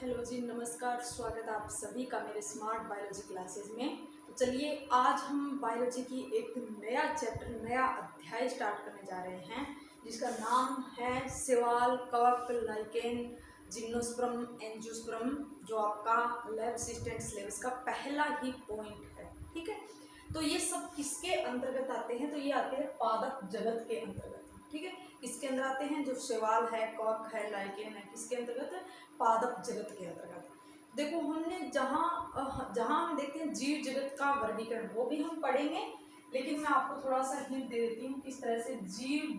Hello जी, नमस्कार। स्वागत है आप सभी का मेरे स्मार्ट बायोलॉजी क्लासेस में। तो चलिए आज हम बायोलॉजी की एक नया चैप्टर, नया अध्याय स्टार्ट करने जा रहे हैं, जिसका नाम है शैवाल, कवक, लाइकेन, जिम्नोस्पर्म, एंजियोस्पर्म, जो आपका लैब असिस्टेंट सिलेबस का पहला ही पॉइंट है। ठीक है, तो ये सब किसके अंतर्गत आते हैं? तो ये आते हैं पादप जगत के अंतर्गत। ठीक है, किसके अंदर आते हैं? जो शैवाल है, कवक है, लाइकेन है, किसके अंतर्गत? पादप जगत के अंतर्गत। देखो, हमने जहाँ जहाँ हम देखते हैं जीव जगत का वर्गीकरण, वो भी हम पढ़ेंगे, लेकिन मैं आपको थोड़ा सा हिंट दे देती हूँ किस तरह से जीव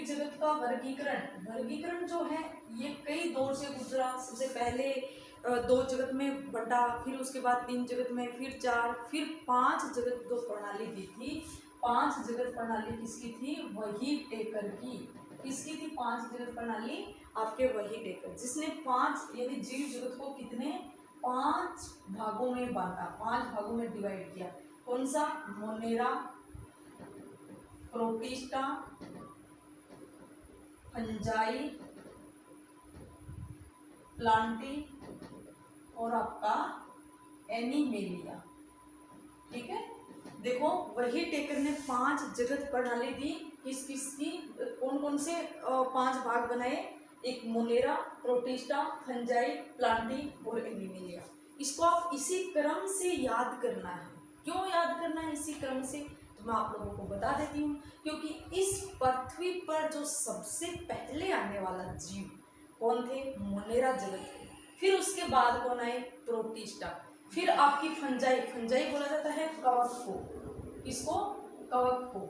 जगत का वर्गीकरण जो है ये कई दौर से गुजरा। सबसे पहले दो जगत में बंटा, फिर उसके बाद तीन जगत में, फिर चार, फिर पांच जगत जो प्रणाली दी थी। पांच जगत प्रणाली किसकी थी? वही टेकर की। किसकी थी पांच जगत प्रणाली? आपके वही टेकर, जिसने पांच यानी जीव जगत को कितने? पांच भागों में बांटा, पांच भागों में डिवाइड किया। कौन सा? मोनेरा, प्रोटिस्टा, फंजाई, प्लांटी और आपका एनिमेलिया। ठीक है, देखो वही टेकर ने पांच जगत प्रणाली दी। किस किस की? कौन कौन से पांच भाग बनाए? एक मोनेरा, प्रोटिस्टा, फंजाई, प्लांटी और एनिमेलिया। इसको आप इसी क्रम से याद करना है। क्यों याद करना है इसी क्रम से? तो मैं आप लोगों को बता देती हूँ, क्योंकि इस पृथ्वी पर जो सबसे पहले आने वाला जीव कौन थे? मोनेरा जगत थे। फिर उसके बाद कौन आए? प्रोटिस्टा। फिर आपकी फंजाई, फंजाई बोला जाता है कवक को। किसको? कवक को।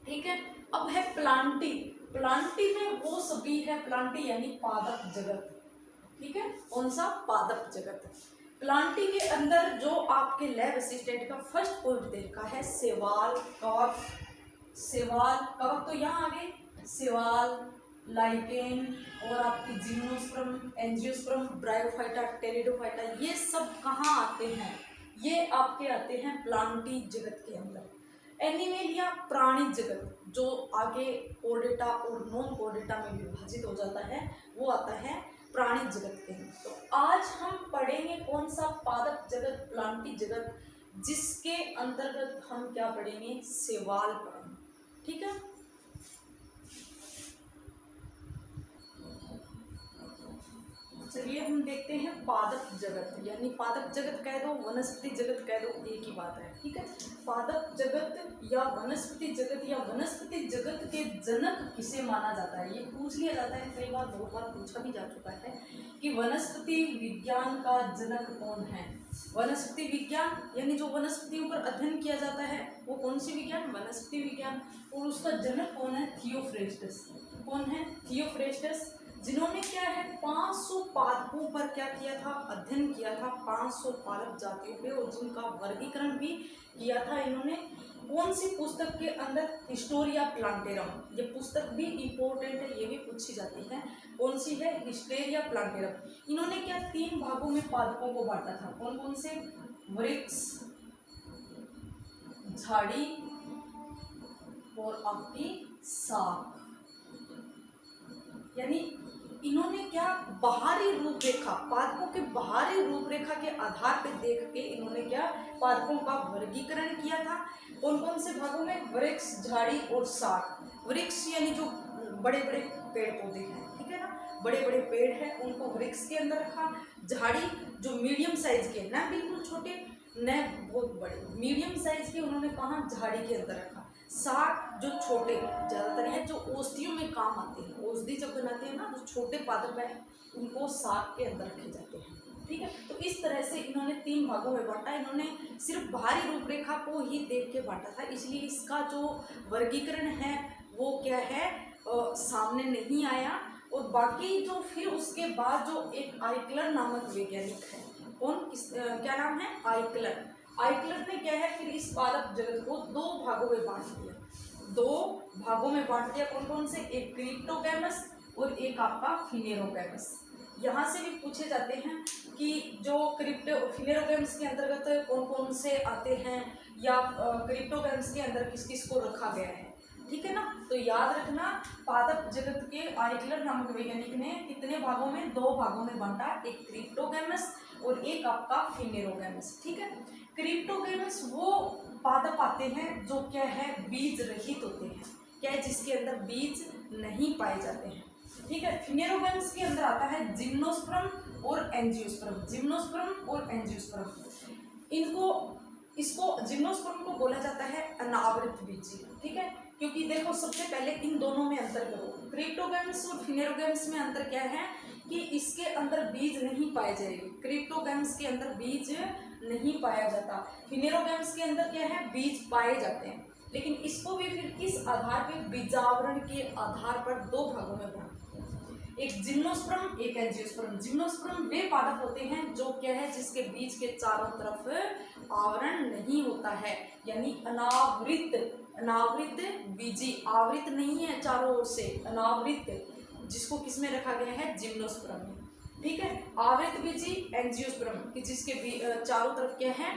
ठीक है, अब है प्लांटी। प्लांटी में वो सभी है, प्लांटी यानी पादप जगत। ठीक है, कौन सा? पादप जगत। प्लांटी के अंदर जो आपके लैब असिस्टेंट का फर्स्ट पॉइंट दे रखा है शैवाल, कवक। शैवाल, कवक तो यहाँ आ गए। शैवाल, लाइकेन और आपकी जिम्नोस्पर्म, एंजियोस्पर्म, ब्रायोफाइटा, टेरिडोफाइटा, ये सब कहाँ आते हैं? ये आपके आते हैं प्लांटी जगत के अंदर। एनिमेलिया प्राणी जगत, जो आगे कोर्डेटा और नॉन कोर्डेटा में विभाजित हो जाता है, वो आता है प्राणी जगत के अंदर। तो आज हम पढ़ेंगे कौन सा? पादप जगत, प्लांटी जगत, जिसके अंतर्गत हम क्या पढ़ेंगे? शैवाल पढ़ेंगे। ठीक है, चलिए हम देखते हैं पादप जगत। यानी पादप जगत कह दो, वनस्पति जगत कह दो, एक ही बात है। ठीक है, पादप जगत या वनस्पति जगत या वनस्पति जगत के जनक किसे माना जाता है? ये पूछ लिया जाता है कई बार, बहुत बार पूछा भी जा चुका है कि वनस्पति विज्ञान का जनक कौन है? वनस्पति विज्ञान यानी जो वनस्पतियों पर अध्ययन किया जाता है वो कौन सी विज्ञान? वनस्पति विज्ञान। और उसका जनक कौन है? थियोफ्रेस्टस। कौन है? थियोफ्रेस्टस, जिन्होंने क्या है 500 पादपों पर क्या किया था? अध्ययन किया था, 500 पादप जातियों पे, और जिनका वर्गीकरण भी किया था इन्होंने। कौन सी पुस्तक के अंदर? Historia plantarum. ये पुस्तक भी इम्पोर्टेंट है, ये भी पूछी जाती है। कौन सी है? Historia plantarum. इन्होंने क्या तीन भागों में पादपों को बांटा था। कौन कौन से? वृक्ष, झाड़ी और आपकी शाख। यानी इन्होंने क्या बाहरी रूपरेखा, पादपों के बाहरी रूपरेखा के आधार पर देख के इन्होंने क्या पादपों का वर्गीकरण किया था। कौन कौन से भागों में? वृक्ष, झाड़ी और शाख। वृक्ष यानी जो बड़े बड़े पेड़ पौधे हैं, ठीक है ना, बड़े बड़े पेड़ हैं, उनको वृक्ष के अंदर रखा। झाड़ी जो मीडियम साइज के, ना बिल्कुल छोटे न बहुत बड़े, मीडियम साइज के, उन्होंने कहा झाड़ी के अंदर रखा। शाक जो छोटे, ज़्यादातर है जो औषधियों में काम आते हैं, औषधि जब बनाते हैं ना, जो छोटे पादप है उनको शाक के अंदर रखे जाते हैं। ठीक है, तो इस तरह से इन्होंने तीन भागों में बांटा। इन्होंने सिर्फ बाहरी रूपरेखा को ही देख के बांटा था, इसलिए इसका जो वर्गीकरण है वो क्या है, सामने नहीं आया। और बाकी जो फिर उसके बाद जो एक आइकलर नामक वैज्ञानिक है, कौन क्या नाम है? आइकलर। आइकलर ने क्या है फिर इस पादप जगत को दो भागों में बांट दिया। दो भागों में बांट दिया। कौन कौन से? एक क्रिप्टोगैमस और एक आपका फिनेरोगैमस। यहाँ से भी पूछे जाते हैं कि जो फिनेरोगैमस के अंतर्गत कौन कौन से आते हैं, या क्रिप्टोगैमस के अंदर किस किस को रखा गया है। ठीक है ना। तो याद रखना, पादप जगत के आइगलर नामक वैज्ञानिक ने कितने भागों में, 2 भागों में बांटा, एक क्रिप्टोगैमस और एक आपका फिनेरोगैमस। ठीक है, क्रिप्टोगैमस वो पादप आते हैं जो क्या है, बीज रहित होते हैं, क्या है, जिसके अंदर बीज नहीं पाए जाते हैं। ठीक है, फिनेरोगैमस के अंदर आता है जिम्नोस्पर्म और एंजियोस्पर्म, जिम्नोस्पर्म और एंजियोस्पर्म। इसको जिम्नोस्पर्म को बोला जाता है अनावृत बीजी। ठीक है, क्योंकि देखो सबसे पहले इन दोनों में अंतर करो, क्रिप्टोगैमस और फिनेरोगैमस में अंतर क्या है कि इसके अंदर बीज नहीं पाए जाएंगे, क्रिप्टोगैमस के अंदर बीज नहीं पाया जाता, फिनेरोगैमस के अंदर क्या है, बीज पाए जाते हैं। लेकिन इसको भी फिर किस आधार पे, बीजावरण के आधार पर 2 भागों में बांटते हैं, एक जिम्नोस्पर्म एक एंजियोस्पर्म। जिम्नोस्पर्म वे पादप होते हैं जो क्या है, जिसके बीज के चारों तरफ आवरण नहीं होता है, यानी अनावृत, अनावृत बीजी, आवृत नहीं है चारों ओर से, अनावृत, जिसको किसमें रखा गया है, जिम्नोस्पर्म में। ठीक है, आवृत बीजी एंजियोस्पर्म कि जिसके चारों तरफ क्या है,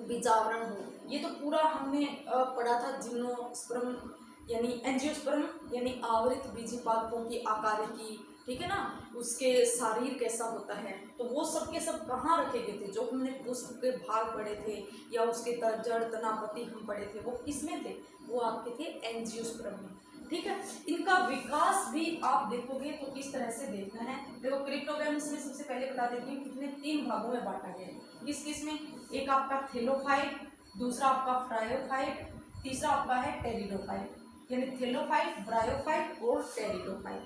बीजावरण हो। ये तो पूरा हमने पढ़ा था, जिम्नोस्पर्म यानी एंजियोस्पर्म यानी आवृत बीजी पादपों की आकारिकी, ठीक है ना, उसके शरीर कैसा होता है, तो वो सब के सब कहाँ रखे गए थे, जो हमने पुष्प के भाग पढ़े थे या उसके जड़ तनापति हम पढ़े थे, वो किसमें थे, वो आपके थे एंजियोस्पर्म में। ठीक है, इनका विकास भी आप देखोगे तो किस तरह से देखना है। देखो क्रिप्टोगैमस में सबसे पहले बता देती हूँ कितने 3 भागों में बांटा गया है, किस किस में, एक आपका थेलोफाइट, दूसरा आपका ब्रायोफाइट, तीसरा आपका है टेरिडोफाइट, यानी थेलोफाइट, ब्रायोफाइट और टेरिडोफाइट।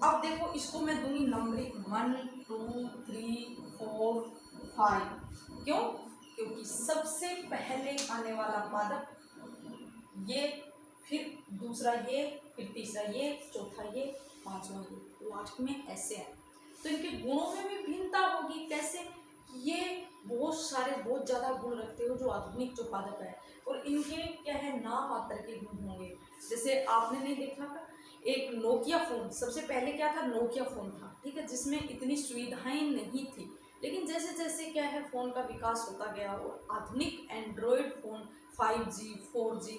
अब देखो इसको मैं दूंगी नंबरिंग 1 2 3 4 5, क्यों, क्योंकि सबसे पहले आने वाला पादप ये, फिर दूसरा ये, फिर तीसरा ये, चौथा ये, पांचवा ये, लास्ट में ऐसे है। तो इनके गुणों में भी भिन्नता होगी, कैसे, ये बहुत सारे बहुत ज़्यादा गुण रखते हो जो आधुनिक जो पादप है, और इनके क्या है, नाम मात्र के गुण होंगे। जैसे आपने नहीं देखा था एक नोकिया फ़ोन, सबसे पहले क्या था, नोकिया फ़ोन था, ठीक है, जिसमें इतनी सुविधाएं नहीं थी, लेकिन जैसे जैसे क्या है फ़ोन का विकास होता गया और आधुनिक एंड्रॉयड फ़ोन 5G 4G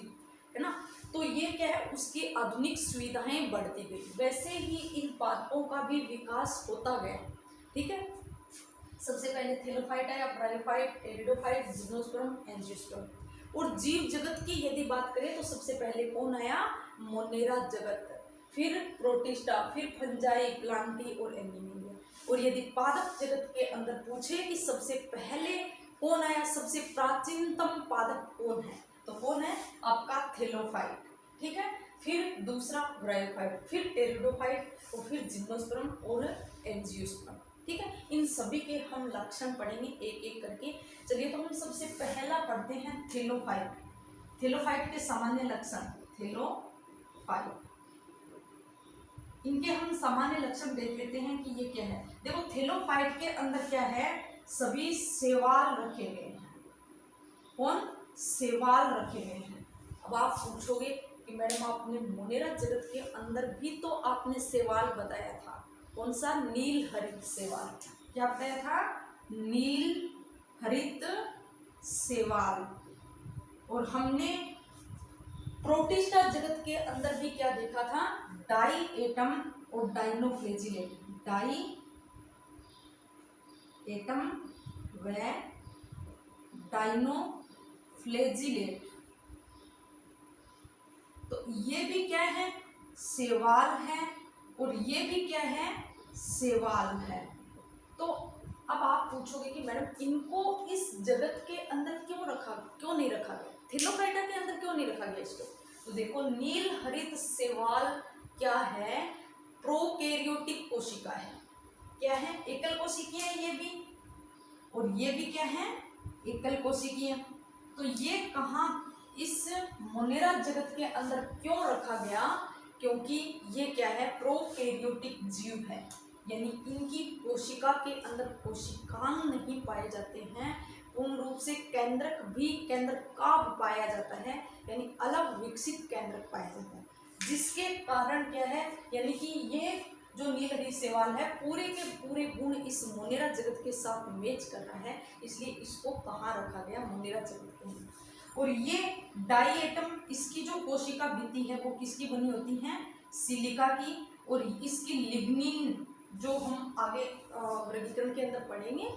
है ना, तो ये क्या है, उसकी आधुनिक सुविधाएं बढ़ती गई, वैसे ही इन पादपों का भी विकास होता गया। ठीक है, सबसे पहले थेलोफाइट आया, ब्रायोफाइट, टेरिडोफाइट, जिम्नोस्पर्म, एंजियोस्पर्म। और जीव जगत की यदि बात करें तो सबसे पहले कौन आया, मोनेरा जगत, फिर प्रोटिस्टा, फिर फंजाई, प्लांटी और एनिमेलिया। और यदि पादप जगत के अंदर पूछे कि सबसे पहले कौन आया, सबसे प्राचीनतम पादप कौन है, तो कौन है आपका थेलोफाइट। ठीक है, फिर दूसरा ब्रायोफाइट, फिर टेरिडोफाइट और फिर जिम्नोस्पर्म और एंजियोस्पर्म। ठीक है, इन सभी के हम लक्षण पढ़ेंगे एक एक करके। चलिए तो हम सबसे पहला पढ़ते हैं थेलोफाइट। थेलोफाइट के सामान्य लक्षण, थेलोफाइट, इनके हम सामान्य लक्षण देख लेते हैं कि ये क्या है। देखो थेलोफाइट के अंदर क्या है, सभी शैवाल रखे गए हैं, कौन, शैवाल रखे गए हैं। अब आप पूछोगे कि मैडम आपने मोनेरा जगत के अंदर भी तो आपने शैवाल बताया था, कौन सा, नील हरित शैवाल, क्या बताया था, नील हरित शैवाल। और हमने प्रोटिस्टा जगत के अंदर भी क्या देखा था, डाई एटम और डाइनोफ्लेजिलेट, डाई एटम व डाइनोफ्लेजिलेट। तो ये भी क्या है, शैवाल है, और ये भी क्या है, शैवाल है। तो अब आप पूछोगे कि मैडम इनको इस जगत के अंदर क्यों नहीं रखा गया, थेलोफाइटा के अंदर क्यों नहीं रखा गया इसको। तो देखो नील हरित शैवाल क्या है, प्रोकैरियोटिक कोशिका है, क्या है, एकल कोशिकीय है ये भी, और ये भी क्या है, एकल कोशिकीय। तो ये कहाँ इस मोनेरा जगत के अंदर क्यों रखा गया, क्योंकि ये क्या है, प्रोकैरियोटिक जीव है, यानी इनकी कोशिका के अंदर कोशिकांग नहीं पाए जाते हैं, पूर्ण रूप से केंद्रक भी, केंद्रकाभ पाया जाता है, यानी अलग विकसित केंद्रक पाया जाता है, जिसके कारण क्या है, यानी कि ये जो नीलहरित शैवाल है पूरे के पूरे गुण इस मोनेरा जगत के साथ मैच कर रहा है, इसलिए इसको कहाँ रखा गया, मोनेरा जगत के अंदर। और ये डाई एटम, इसकी जो कोशिका भित्ति है वो किसकी बनी होती है, सिलिका की। और इसकी लिग्निन जो हम आगे वर्गीकरण के अंदर पढ़ेंगे,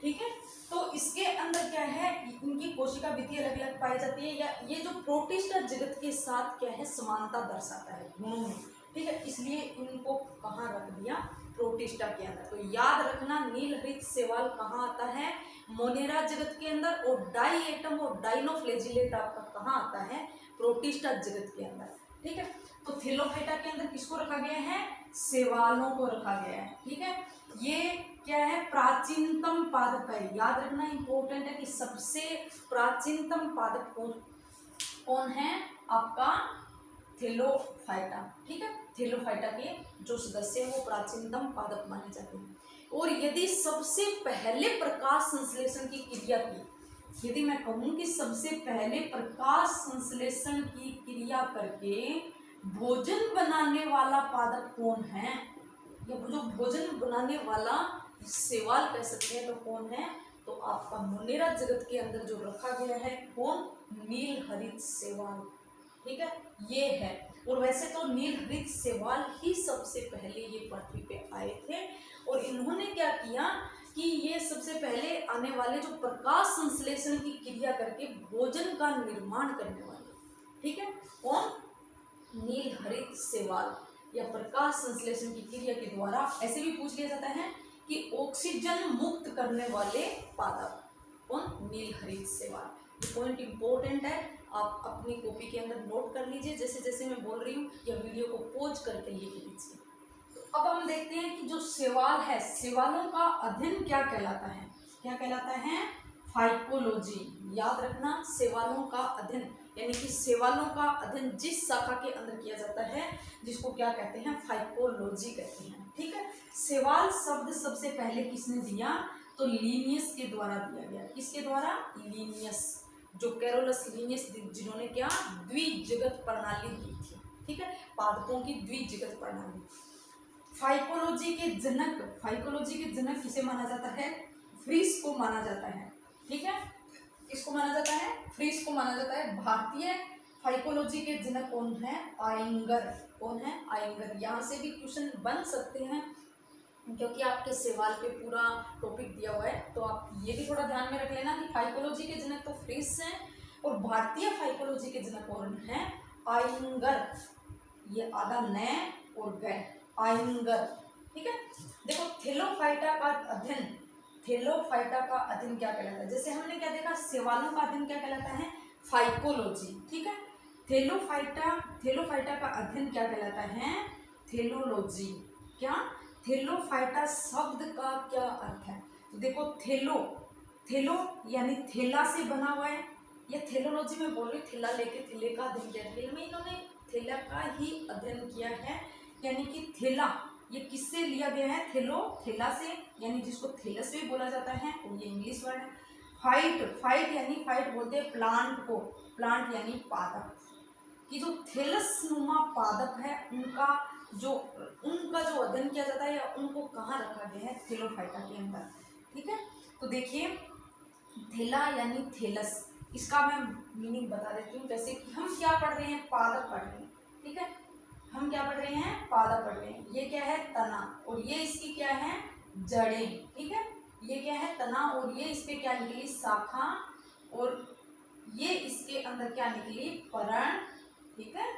ठीक है। तो इसके अंदर क्या है, इनकी कोशिका भित्ति अलग अलग पाई जाती है, या ये जो प्रोटिस्टा जगत के साथ क्या है, समानता दर्शाता है गुणों में, ठीक है। इसलिए इनको कहाँ रख दिया, प्रोटिस्टा के अंदर। तो याद रखना नील हरित शैवाल कहाँ आता है, मोनेरा जगत के अंदर। और डाई एटम और डाइनोफ्लैजिलेट आपका कहाँ आता है, प्रोटिस्टा जगत के अंदर, ठीक है। तो थैलोफाइटा के अंदर किसको रखा गया है, शैवालों को रखा गया है, ठीक है। ये क्या है, प्राचीनतम पादप है। याद रखना इंपॉर्टेंट है कि सबसे प्राचीनतम पादप कौन है, आपका थैलोफाइटा, ठीक है। थैलोफाइटा के जो सदस्य हैं वो प्राचीनतम पादप माने जाते हैं। और यदि सबसे पहले प्रकाश संश्लेषण की क्रिया की, यदि मैं कहूँ कि सबसे पहले प्रकाश संश्लेषण की क्रिया करके भोजन बनाने वाला पादप कौन है, या जो भोजन बनाने वाला शैवाल कह सकते हैं, तो कौन है, तो आपका मोनेरा जगत के अंदर जो रखा गया है कौन, नील हरित शैवाल, ठीक है, ये है। और वैसे तो नील हरित शैवाल ही सबसे पहले ये पृथ्वी पे आए थे, और इन्होंने क्या किया कि ये सबसे पहले आने वाले जो प्रकाश संश्लेषण की क्रिया करके भोजन का निर्माण करने वाले, ठीक है, कौन, नील हरित शैवाल, या प्रकाश संश्लेषण की क्रिया के द्वारा। ऐसे भी पूछ लिया जाता है कि ऑक्सीजन मुक्त करने वाले पादप कौन, नील हरित शैवाल। ये पॉइंट इंपॉर्टेंट है, आप अपनी कॉपी के अंदर नोट कर लीजिए जैसे जैसे मैं बोल रही हूँ, या वीडियो को पॉज करके लिख लीजिए। तो अब हम देखते हैं कि जो शैवाल है, शैवालों का अध्ययन क्या कहलाता है, क्या कहलाता है, फाइकोलॉजी। याद रखना, शैवालों का अध्ययन, यानी कि शैवालों का अध्ययन जिस शाखा के अंदर किया जाता है जिसको क्या कहते हैं, फाइकोलॉजी कहते हैं, ठीक है। शैवाल शब्द सबसे पहले किसने दिया, तो लिनियस के द्वारा दिया गया। किसके द्वारा, लिनियस, जो कैरोलस लिनियस, जिन्होंने क्या द्विजगत प्रणाली दी थी, ठीक है, पादपों की द्विजगत प्रणाली। फाइकोलॉजी के जनक, फाइकोलॉजी के जनक किसे माना जाता है, फ्रीस को माना जाता है, ठीक है। किसको माना जाता है, फ्रीस को माना जाता है। भारतीय फाइकोलॉजी के जनक कौन है, आयंगर, कौन है, आयंगर। यहाँ से भी क्वेश्चन बन सकते हैं क्योंकि आपके सवाल पे पूरा टॉपिक दिया हुआ है, तो आप ये भी थोड़ा ध्यान में रख लेना कि फाइकोलॉजी के जनक तो फ्रीस हैं, और भारतीय फाइकोलॉजी के जनक कौन है, आयंगर। ये आधा न और ग, आयंगर, ठीक है। देखो थैलोफाइटा का अध्ययन, थैलोफाइटा का अध्ययन क्या कहलाता है, जैसे हमने क्या देखा, शैवालों का अध्ययन क्या कहलाता है, फाइकोलॉजी, ठीक है। थैलोफाइटा का अध्ययन क्या कहलाता है, थैलोलॉजी। क्या, थैलोफाइटा शब्द का क्या अर्थ है, तो देखो थैलो यानी थैला से बना हुआ है, या थैलोलॉजी में बोल रही, थैला लेके थैले का अध्ययन किया, थैले में इन्होंने थैला का ही अध्ययन किया है, यानी कि थैला ये किससे लिया गया है, थैला से, यानी जिसको थैलस भी बोला जाता है, और ये इंग्लिश वर्ड है। फाइट यानी फाइट बोलते हैं प्लांट को, प्लांट यानी पादप, कि जो थैलस नुमा पादप है उनका जो अध्ययन किया जाता है, या उनको कहाँ रखा गया है, थैलोफाइटा के अंदर, ठीक है। तो देखिए थैला यानी थैलस, इसका मैं मीनिंग बता देती हूँ। जैसे कि हम क्या पढ़ रहे हैं, पादप पढ़ रहे हैं, ठीक है, हम क्या पढ़ रहे हैं, पादप पढ़ रहे हैं। ये क्या है, तना, और ये इसकी क्या है, जड़ें, ठीक है। ये क्या है, तना, और ये इस पे क्या निकली, शाखा, और ये इसके अंदर क्या निकली, परण, ठीक है।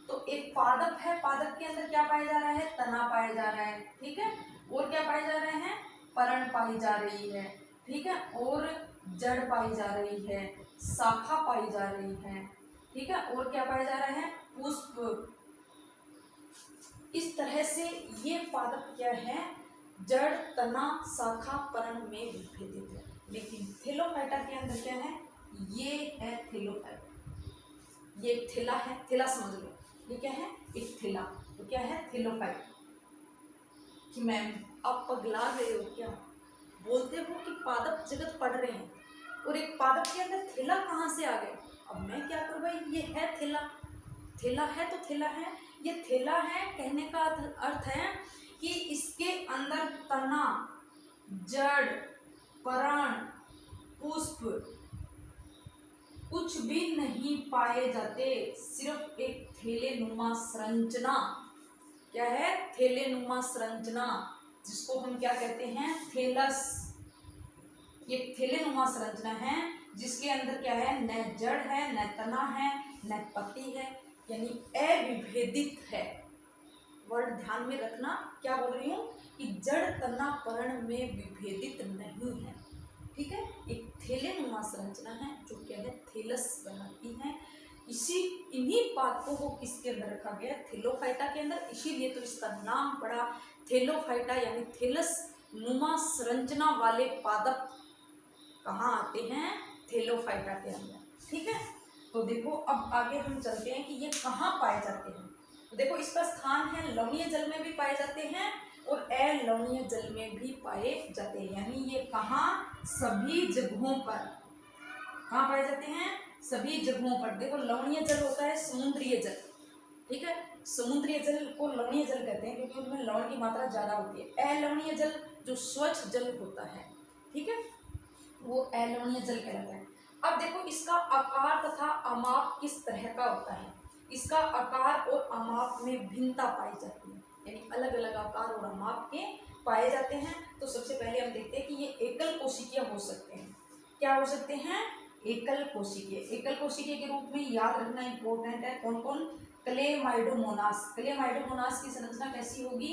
तो एक पादप है, पादप के अंदर क्या पाया जा रहा है, तना पाया जा रहा है, ठीक है, और क्या पाए जा रहे हैं, परण पाई जा रही है, ठीक है, और जड़ पाई जा रही है, शाखा पाई जा रही है, ठीक है, और क्या पाया जा रहा है, पुष्प। इस तरह से ये पादप क्या है, जड़, तना, शाखा, पर्ण में विभेदित है। लेकिन थैलोफाइटा के अंदर क्या है, ये है थैलोफाइटा, ये एक थैला है, थैला समझ लो, ये क्या है, एक थैला, तो क्या है, थैलोफाइटा। कि मैम आप पगला रहे हो क्या, बोलते हो कि पादप जगत पढ़ रहे हैं और एक पादप के अंदर थैला कहाँ से आ गए। अब मैं क्या करूँ भाई, ये है थैला, थैला है तो थैला है, ये थैला है कहने का अर्थ है कि इसके अंदर तना, जड़, पराण, पुष्प, कुछ भी नहीं पाए जाते, सिर्फ एक थैलेनुमा संरचना। क्या है? थैलेनुमा संरचना, जिसको हम क्या कहते हैं? थैलस। ये थैलेनुमा संरचना है जिसके अंदर क्या है? न जड़ है, न तना है, न पत्ती है, यानी अविभेदित है। वर्ड ध्यान में रखना, क्या बोल रही हूँ कि जड़ तना पर्ण में विभेदित नहीं है। ठीक है, एक थैलेनुमा संरचना है जो क्या है? थैलस बनाती है। इन्हीं पादपों को किसके अंदर रखा गया? थैलोफाइटा के अंदर, इसीलिए तो इसका नाम पड़ा थैलोफाइटा, यानी थैलस नुमा संरचना वाले पादप कहाँ आते हैं? थैलोफाइटा के अंदर। ठीक है, तो देखो अब आगे हम चलते हैं कि ये कहाँ पाए जाते हैं। तो देखो इसका स्थान है लवणीय जल में भी पाए जाते हैं और अलवणीय जल में भी पाए जाते हैं, यानी ये कहाँ? सभी जगहों पर। कहाँ पाए जाते हैं? सभी जगहों पर। देखो लवणीय जल होता है समुद्रीय जल, ठीक है, समुद्रीय जल को लवणीय जल कहते हैं क्योंकि उनमें लवण की मात्रा ज्यादा होती है। अलवणीय जल जो स्वच्छ जल होता है, ठीक है, वो अलवणीय जल कहलाता है। अब देखो इसका आकार तथा अमाप किस तरह का होता है। इसका आकार और अमाप में भिन्नता पाई जाती है, यानी अलग अलग आकार और अमाप के पाए जाते हैं। तो सबसे पहले हम देखते हैं कि ये एकल कोशिकीय हो सकते हैं। क्या हो सकते हैं? एकल कोशिकीय। एकल कोशिकीय के रूप में याद रखना इंपॉर्टेंट है। कौन कौन? क्लेमाइडोमोनास। क्लेमाइडोमोनास की संरचना कैसी होगी?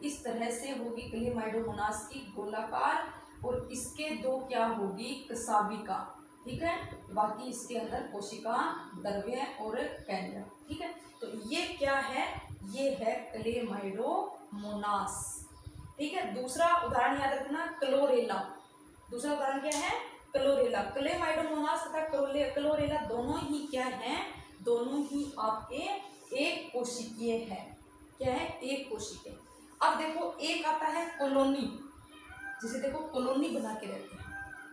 इस तरह से होगी क्लेमाइडोमोनास की, गोलाकार, और इसके दो क्या होगी? कसाबिका। ठीक है, बाकी इसके अंदर कोशिका, द्रव्य और केंद्र। ठीक है, तो ये क्या है? ये है क्लेमाइडोमोनास। ठीक है, दूसरा उदाहरण याद रखना, क्लोरेला। दूसरा उदाहरण क्या है? क्लोरेला। क्लेमाइडोमोनास तथा क्लोरेला दोनों ही क्या है? दोनों ही आपके एक कोशिकीय है। क्या है? एक कोशिकीय। अब देखो एक आता है कॉलोनी, जिसे देखो कॉलोनी बना के रहते हैं।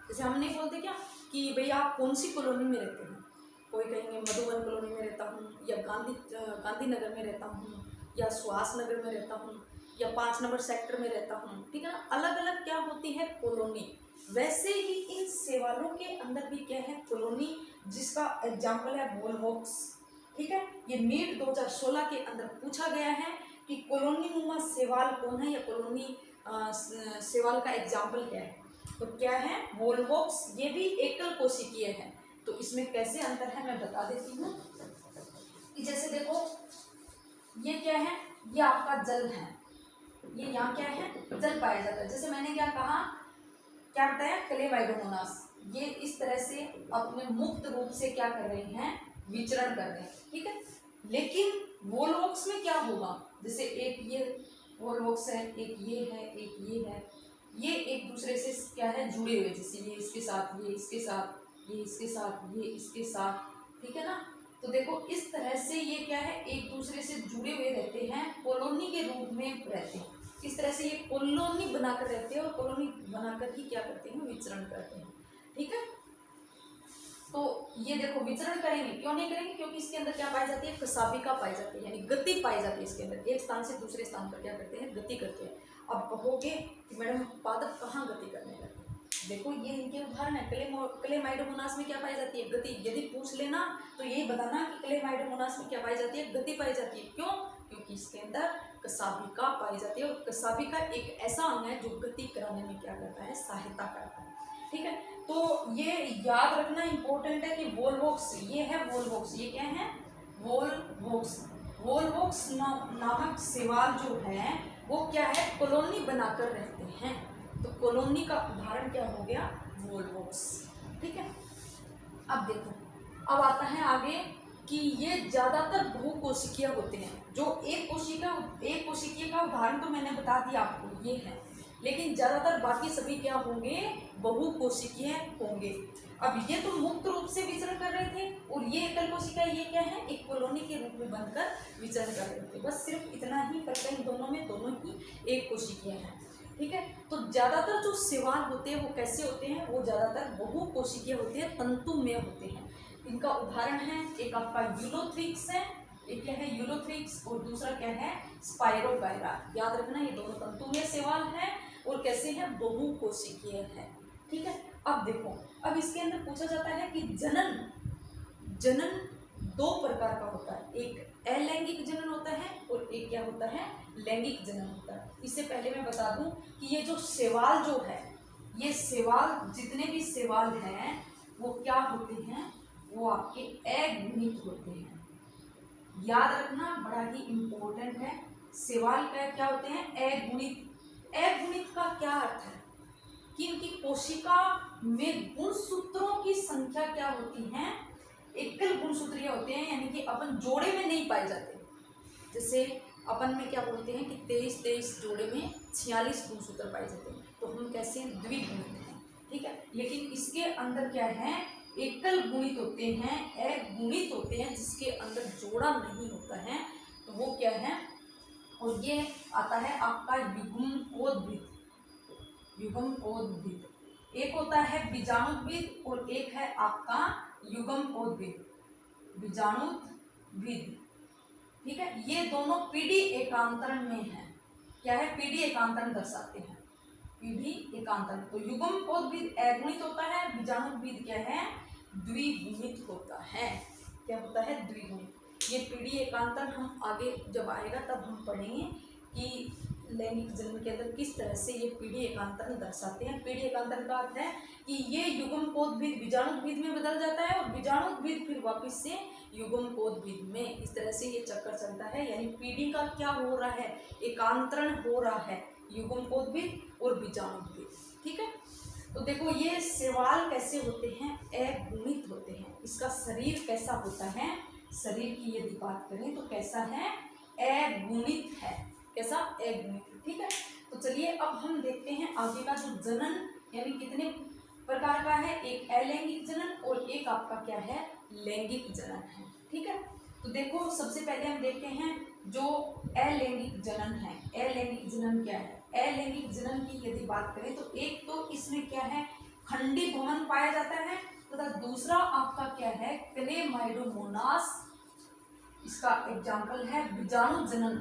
जैसे हम नहीं बोलते क्या कि भैया आप कौन सी कॉलोनी में रहते हैं? कोई कहेंगे मधुबन कॉलोनी में रहता हूँ, या गांधीनगर में रहता हूँ, या सुहास नगर में रहता हूँ, या 5 नंबर सेक्टर में रहता हूँ। ठीक है ना, अलग अलग क्या होती है? कॉलोनी। वैसे ही इन शैवालों के अंदर भी क्या है? कॉलोनी, जिसका एग्जाम्पल है वोल्वॉक्स। ठीक है, ये नीट 2016 के अंदर पूछा गया है कि कॉलोनी नुमा शैवाल कौन है, या कॉलोनी शैवाल का एग्जाम्पल क्या है? तो क्या है? वोल्वॉक्स। ये भी एकल कोशिकीय है। तो इसमें कैसे अंतर है मैं बता देती हूँ कि जैसे देखो ये क्या है? ये आपका जल है, ये यहाँ क्या है? जल पाया जाता है। जैसे मैंने क्या कहा, क्या बताया? क्लेमाइडोमोनास। ये इस तरह से अपने मुक्त रूप से क्या कर रहे हैं? विचरण कर रहे हैं। ठीक है, लेकिन वोल्वॉक्स में क्या होगा? जैसे एक ये वोल्वॉक्स है, एक ये है, एक ये है, ये एक दूसरे से क्या है? जुड़े हुए। जैसे ये इसके साथ, ये इसके साथ, ये इसके साथ, ये इसके साथ। ठीक है ना, तो देखो इस तरह से ये क्या है? एक दूसरे से जुड़े हुए रहते हैं, कॉलोनी के रूप में रहते हैं। इस तरह से ये कॉलोनी बनाकर रहते हैं और कॉलोनी बनाकर ही क्या करते हैं? विचरण करते हैं। ठीक है, तो ये देखो विचरण करेंगे, क्यों नहीं करेंगे? क्योंकि इसके अंदर क्या पाई जाती है? कसाबिका पाई जाती है, यानी गति पाई जाती है। इसके अंदर एक स्थान से दूसरे स्थान पर क्या करते हैं? गति करते हैं। अब कहोगे कि मैडम पादप कहाँ गति करने लगे? देखो ये इनके उदाहरण है। क्लेमाइडोमोनास में क्या पाई जाती है? गति। यदि पूछ लेना तो यही बताना कि क्लेमाइडोमोनास में क्या पाई जाती है? गति पाई जाती है। क्यों? क्योंकि इसके अंदर कसाबिका पाई जाती है, और कसाबिका एक ऐसा अंग है जो गति कराने में क्या करता है? सहायता करता है। ठीक है, तो ये याद रखना इंपॉर्टेंट है कि वोल्वॉक्स, ये है वोल्वॉक्स। ये क्या है? वोल्वॉक्स। वोल्वॉक्स नामक शैवाल जो है वो क्या है? कॉलोनी बनाकर रहते हैं। तो कॉलोनी का उदाहरण क्या हो गया? वोल्वॉक्स। ठीक है, अब देखो, अब आता है आगे कि ये ज्यादातर बहुकोशिकीय होते हैं। जो एक कोशिकीय का उदाहरण तो मैंने बता दिया आपको, ये है, लेकिन ज्यादातर बाकी सभी क्या होंगे? बहुकोशिकीय होंगे। अब ये तो मुक्त रूप से विचरण कर रहे थे, और ये एकल कोशिका, ये क्या है? एक कॉलोनी के रूप में बनकर विचरण कर रहे थे। बस सिर्फ इतना ही फर्क है इन दोनों में, दोनों ही एक कोशिकीय हैं। ठीक है, तो ज्यादातर जो शैवाल होते हैं वो कैसे होते हैं? वो ज्यादातर बहुकोशिकीय होते हैं, तंतुमय होते हैं। इनका उदाहरण है, एक आपका यूलोथ्रिक्स है, एक क्या है? यूलोथ्रिक्स, और दूसरा क्या है? स्पाइरोगायरा। याद रखना ये दोनों तंतुमय शैवाल है और कैसे हैं? बहुकोशिकीय है। ठीक है, अब देखो, अब इसके अंदर पूछा जाता है कि जनन जनन दो प्रकार का होता है, एक अलैंगिक जनन होता है और एक क्या होता है, लैंगिक जनन होता है। इससे पहले मैं बता दूं कि ये जो शैवाल जो है, ये शैवाल जितने भी शैवाल हैं वो क्या होते हैं, वो आपके अगुणित होते हैं। याद रखना, बड़ा ही इम्पोर्टेंट है। शैवाल का क्या होते हैं, अगुणित। अगुणित का क्या अर्थ है कि इनकी कोशिका में गुणसूत्रों की संख्या क्या होती है, एकल गुणसूत्रीय होते हैं, यानी कि अपन जोड़े में नहीं पाए जाते। जैसे अपन में क्या बोलते हैं कि 23 जोड़े में 46 गुणसूत्र पाए जाते हैं, तो हम कैसे द्विगुणित हैं, ठीक है। लेकिन इसके अंदर क्या है, एकल गुणित होते हैं, अगुणित होते हैं, जिसके अंदर जोड़ा नहीं होता है, तो वो क्या है, और ये आता है आपका युग्मकोद्भिद। युग्मकोद्भिद एक होता है बीजाणुद्भिद और एक है आपका युग्मकोद्भिद, बीजाणुद्भिद, ठीक है। ये दोनों पीढ़ी एकांतरण में है। क्या है, पीढ़ी एकांतरण दर्शाते हैं, पीढ़ी एकांतरण। तो युग्मकोद्भिद अगुणित होता है, बीजाणुद्भिद क्या है, द्विगुणित होता है। क्या होता है, द्विगुणित। ये पीढ़ी एकांतरण हम आगे जब आएगा तब हम पढ़ेंगे कि लैंगिक जनन के अंदर किस तरह से ये पीढ़ी एकांतरण दर्शाते हैं। पीढ़ी एकांतरण का अर्थ है कि ये युग्मकोद्भिद बीजाणुद्भिद में बदल जाता है और बीजाणुद्भिद फिर वापस से युग्मकोद्भिद में, इस तरह से ये चक्कर चलता है। यानी पीढ़ी का क्या हो रहा है, एकांतरण हो रहा है, युग्मकोद्भिद और बीजाणुद्भिद, ठीक है। तो देखो ये शैवाल कैसे होते हैं, अगुणित होते हैं। इसका शरीर कैसा होता है, शरीर की यदि बात करें तो कैसा है, अगुणित है। कैसा, अगुणित, ठीक है। तो चलिए अब हम देखते हैं आगे का जो जनन, यानी कितने प्रकार का है, एक अलैंगिक जनन और एक आपका क्या है, लैंगिक जनन है, ठीक है। तो देखो सबसे पहले हम देखते हैं जो अलैंगिक जनन है। अलैंगिक जनन क्या है, अलैंगिक जनन की यदि बात करें तो एक तो इसमें क्या है, खंडी भवन पाया जाता है, तथा दूसरा आपका क्या है, क्लेमाइडोमोनास। इसका एग्जाम्पल है बीजाणु जनन।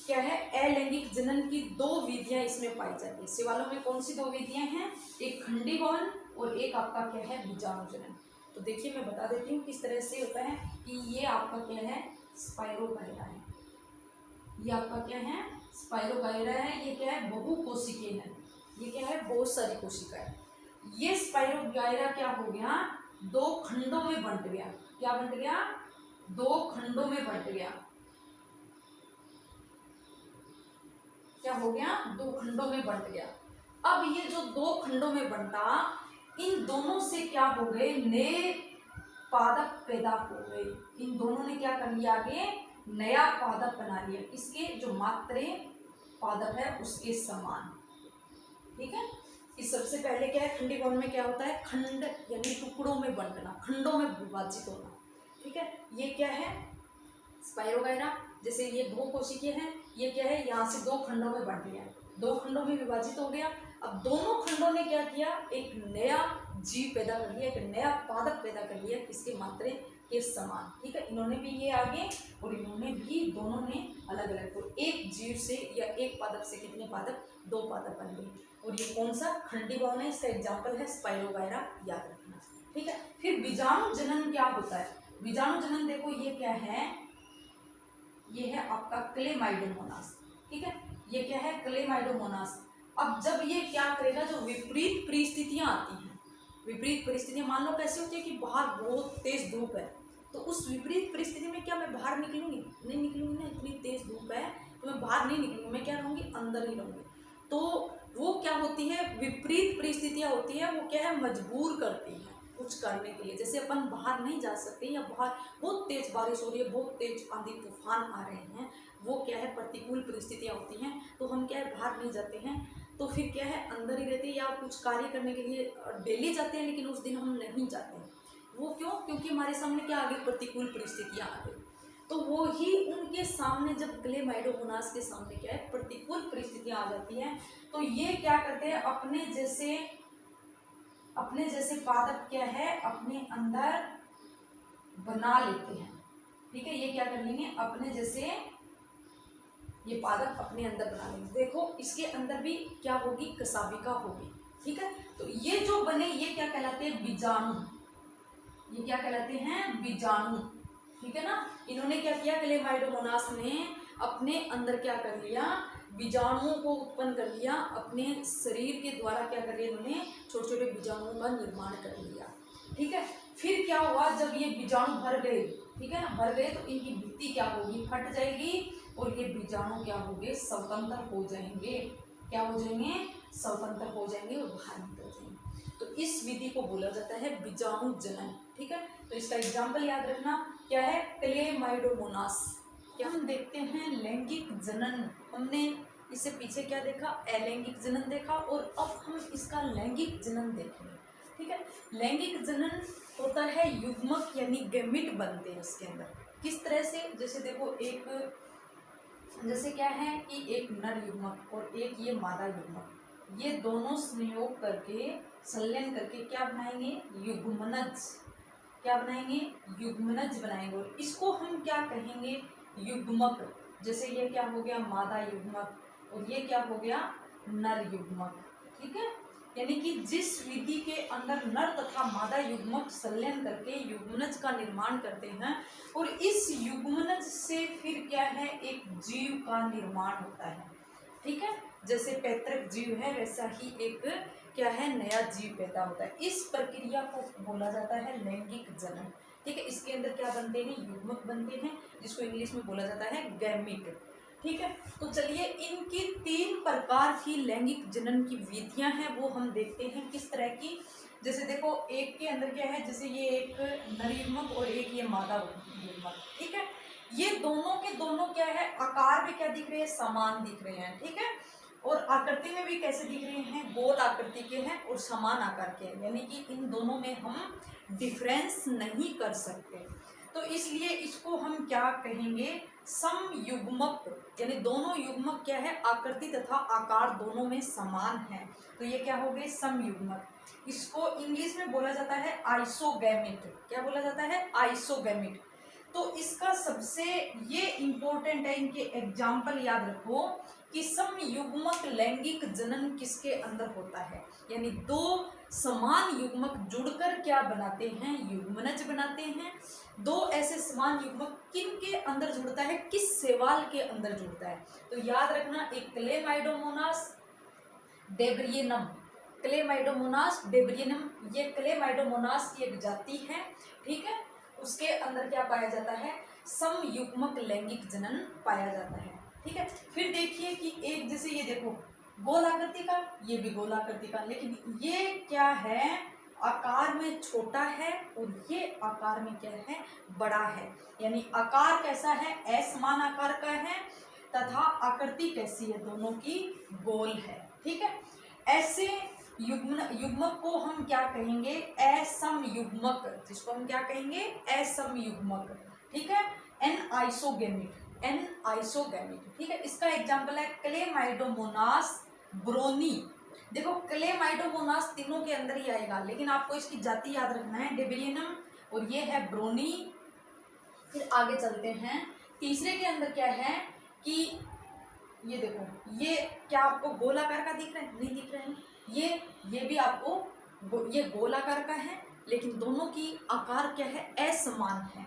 क्या है, अलैंगिक जनन की दो विधियां इसमें पाई जाती है। शैवालों में कौन सी दो विधियां हैं, एक खंडी भवन और एक आपका क्या है, बीजाणु जनन। तो देखिए मैं बता देती हूँ किस तरह से होता है कि ये आपका क्या है, स्पाइरोगायरा है। ये आपका क्या है, स्पाइरोगायरा है। ये क्या है, बहुकोशिकीय है। ये क्या है, बहुत सारी कोशिका है। ये स्पाइरोगायरा क्या हो गया, दो खंडों में बंट गया। क्या बंट गया, दो खंडों में बंट गया। क्या हो गया, दो खंडों में बंट गया। अब ये जो दो खंडों में बंटा, इन दोनों से क्या हो गए, नए पादप पैदा हो गए। इन दोनों ने क्या कर लिया, आगे नया पादप बना लिया, इसके जो मात्रे पादप है उसके समान, ठीक है। इस सबसे पहले क्या है, खंडी भवन में क्या होता है, खंड यानी टुकड़ों में बंटना, खंडों में विभाजित होना, ठीक है। ये क्या है, स्पाइरोगायरा। जैसे ये बहुकोशिकीय है, ये क्या है, यहाँ से दो खंडों में बंट गया, दो खंडों में विभाजित हो गया। अब दोनों खंडों ने क्या किया, एक नया जीव पैदा कर लिया, एक नया पादप पैदा कर लिया, किसके मात्रे के समान, ठीक है। इन्होंने भी ये आगे और इन्होंने भी, दोनों ने अलग अलग, तो एक जीव से या एक पादप से कितने पादप, दो पादप बन गए। और ये कौन सा, खंडी भवन है, इसका एग्जाम्पल है स्पाइरोगायरा, याद रखना, ठीक है। फिर बीजाणु जनन क्या होता है, बीजाणु जनन देखो ये क्या है, ये है आपका क्लेमाइडोमोनास, ठीक है। ये क्या है, क्लेमाइडोमोनास। अब जब ये क्या करेगा, जो विपरीत परिस्थितियां आती हैं, विपरीत परिस्थितियां मान लो कैसे होती है कि बाहर बहुत तेज धूप है, तो उस विपरीत परिस्थिति में क्या मैं बाहर निकलूंगी, नहीं निकलूंगी ना, इतनी तेज धूप है तो मैं बाहर नहीं निकलूंगी, मैं क्या रहूंगी, अंदर ही रहूंगी। तो वो क्या होती है, विपरीत परिस्थितियां होती है, वो क्या है, मजबूर करती है कुछ करने के लिए। जैसे अपन बाहर नहीं जा सकते, या बाहर बहुत तेज बारिश हो रही है, बहुत तेज आंधी तूफान आ रहे हैं, वो क्या है, प्रतिकूल परिस्थितियां होती हैं, तो हम क्या है, बाहर नहीं जाते हैं, तो फिर क्या है, अंदर ही रहते हैं, या कुछ कार्य करने के लिए डेली जाते हैं, लेकिन उस दिन हम नहीं जाते हैं। वो क्यों, क्योंकि हमारे सामने क्या आ गई, प्रतिकूल परिस्थितियां आ गई। तो वो ही उनके सामने, जब क्लेमाइडोमोनास के सामने क्या है, प्रतिकूल परिस्थितियां आ जाती हैं, तो ये क्या करते हैं, अपने जैसे पादप क्या है, अपने अंदर बना लेते हैं, ठीक है। ये क्या कर लेंगे, अपने जैसे ये पादप अपने अंदर बना लेंगे। देखो इसके अंदर भी क्या होगी, कसाबिका होगी, ठीक है। तो ये जो बने, ये क्या कहलाते हैं, बीजाणु, ये क्या कहलाते हैं, बीजाणु। ठीक है ना। इन्होंने क्या किया, क्लेमाइडोमोनास ने अपने अंदर क्या कर लिया, बीजाणुओं को उत्पन्न कर लिया, अपने शरीर के द्वारा क्या कर लिया, इन्होंने छोटे छोटे बीजाणुओं का निर्माण कर लिया। ठीक है। फिर क्या हुआ, जब ये बीजाणु भर गए, ठीक है ना, भर गए तो इनकी भित्ति क्या होगी, फट जाएगी और ये बीजाणु क्या होंगे, स्वतंत्र हो जाएंगे। क्या हो जाएंगे, स्वतंत्र हो जाएंगे और बाहर निकल जाएंगे। तो इस विधि को बोला जाता है बीजाणु जनन। ठीक है। तो इसका एग्जाम्पल याद रखना क्या है, क्लेमाइडोमोनास। क्या हम देखते हैं, लैंगिक जनन। हमने इससे पीछे क्या देखा, अलैंगिक जनन देखा, और अब हम इसका लैंगिक जनन देखेंगे। ठीक है। लैंगिक जनन होता है युग्मक यानी गैमीट बनते हैं इसके अंदर। किस तरह से, जैसे देखो, एक जैसे क्या है कि एक नर युग्मक और एक ये मादा युग्मक, ये दोनों संयोग करके संलयन करके क्या बनाएंगे, युग्मनज। क्या बनाएंगे, युग्मनज बनाएंगे। और इसको हम क्या कहेंगे, युग्मक। जैसे ये क्या हो गया, मादा युग्मक, और ये क्या हो गया, नर युग्मक। ठीक है। यानी कि जिस विधि के अंदर नर तथा मादा युग्मक संलयन करके युग्मनज का निर्माण करते हैं, और इस युग्मनज से फिर क्या है, एक जीव का निर्माण होता है। ठीक है। जैसे पैतृक जीव है, वैसा ही एक क्या है, नया जीव पैदा होता है। इस प्रक्रिया को बोला जाता है लैंगिक जनन। ठीक है। इसके अंदर क्या बनते हैं, युग्मक बनते हैं, जिसको इंग्लिश में बोला जाता है गैमीट। ठीक है। तो चलिए, इनकी 3 प्रकार की लैंगिक जनन की विधियां हैं, वो हम देखते हैं किस तरह की। जैसे देखो, एक के अंदर क्या है, जैसे ये एक नर युग्मक और एक ये मादा युग्मक। ठीक है। ये दोनों के दोनों क्या है, आकार में क्या दिख रहे हैं, समान दिख रहे हैं। ठीक है। और आकृति में भी कैसे दिख रहे हैं, गोल आकृति के हैं और समान आकार के हैं, यानी कि इन दोनों में हम डिफरेंस नहीं कर सकते। तो इसलिए इसको हम क्या कहेंगे, समयुग्मक। यानी दोनों युग्मक क्या है, आकृति तथा आकार दोनों में समान है, तो ये क्या हो गए, समयुग्मक। इसको इंग्लिश में बोला जाता है आइसोगैमिट। क्या बोला जाता है, आइसोगैमिट। तो इसका सबसे ये इंपॉर्टेंट है, इनके एग्जाम्पल याद रखो कि समयुग्मक लैंगिक जनन किसके अंदर होता है, यानी दो समान युग्मक जुड़कर क्या बनाते हैं, युग्मनज बनाते हैं। दो ऐसे समान युग्मक किन के अंदर जुड़ता है, किस शैवाल के अंदर जुड़ता है, तो याद रखना, एक क्लेमाइडोमोनास डेब्रियनम। क्लेमाइडोमोनास डेब्रियनम, ये क्लेमाइडोमोनास की एक जाति है। ठीक है। उसके अंदर क्या पाया जाता है, समयुग्मक लैंगिक जनन पाया जाता है। ठीक है। फिर देखिए कि एक, जैसे ये देखो, गोलाकृति का, ये भी गोलाकृति का, लेकिन ये क्या है, आकार में छोटा है और ये आकार में क्या है, बड़ा है। यानी आकार कैसा है, असमान आकार का है, तथा आकृति कैसी है, दोनों की गोल है। ठीक है। ऐसे युग्मक को हम क्या कहेंगे, असमयुग्मक, जिसको हम क्या कहेंगे, असमयुग्मक। ठीक है। एन आइसोगैमिट। ठीक है। इसका एग्जांपल है क्लेमाइडोमोनास ब्रोनी। देखो, क्लेमाइडोमोनास तीनों के अंदर ही आएगा, लेकिन आपको इसकी जाति याद रखना है, डेब्रियनम, और ये है ब्रोनी। फिर आगे चलते हैं, तीसरे के अंदर क्या है कि ये देखो, ये क्या आपको गोलाकार का दिख रहा है, नहीं दिख रहा है, ये भी आपको ये गोलाकार का है, लेकिन दोनों की आकार क्या है, असमान है।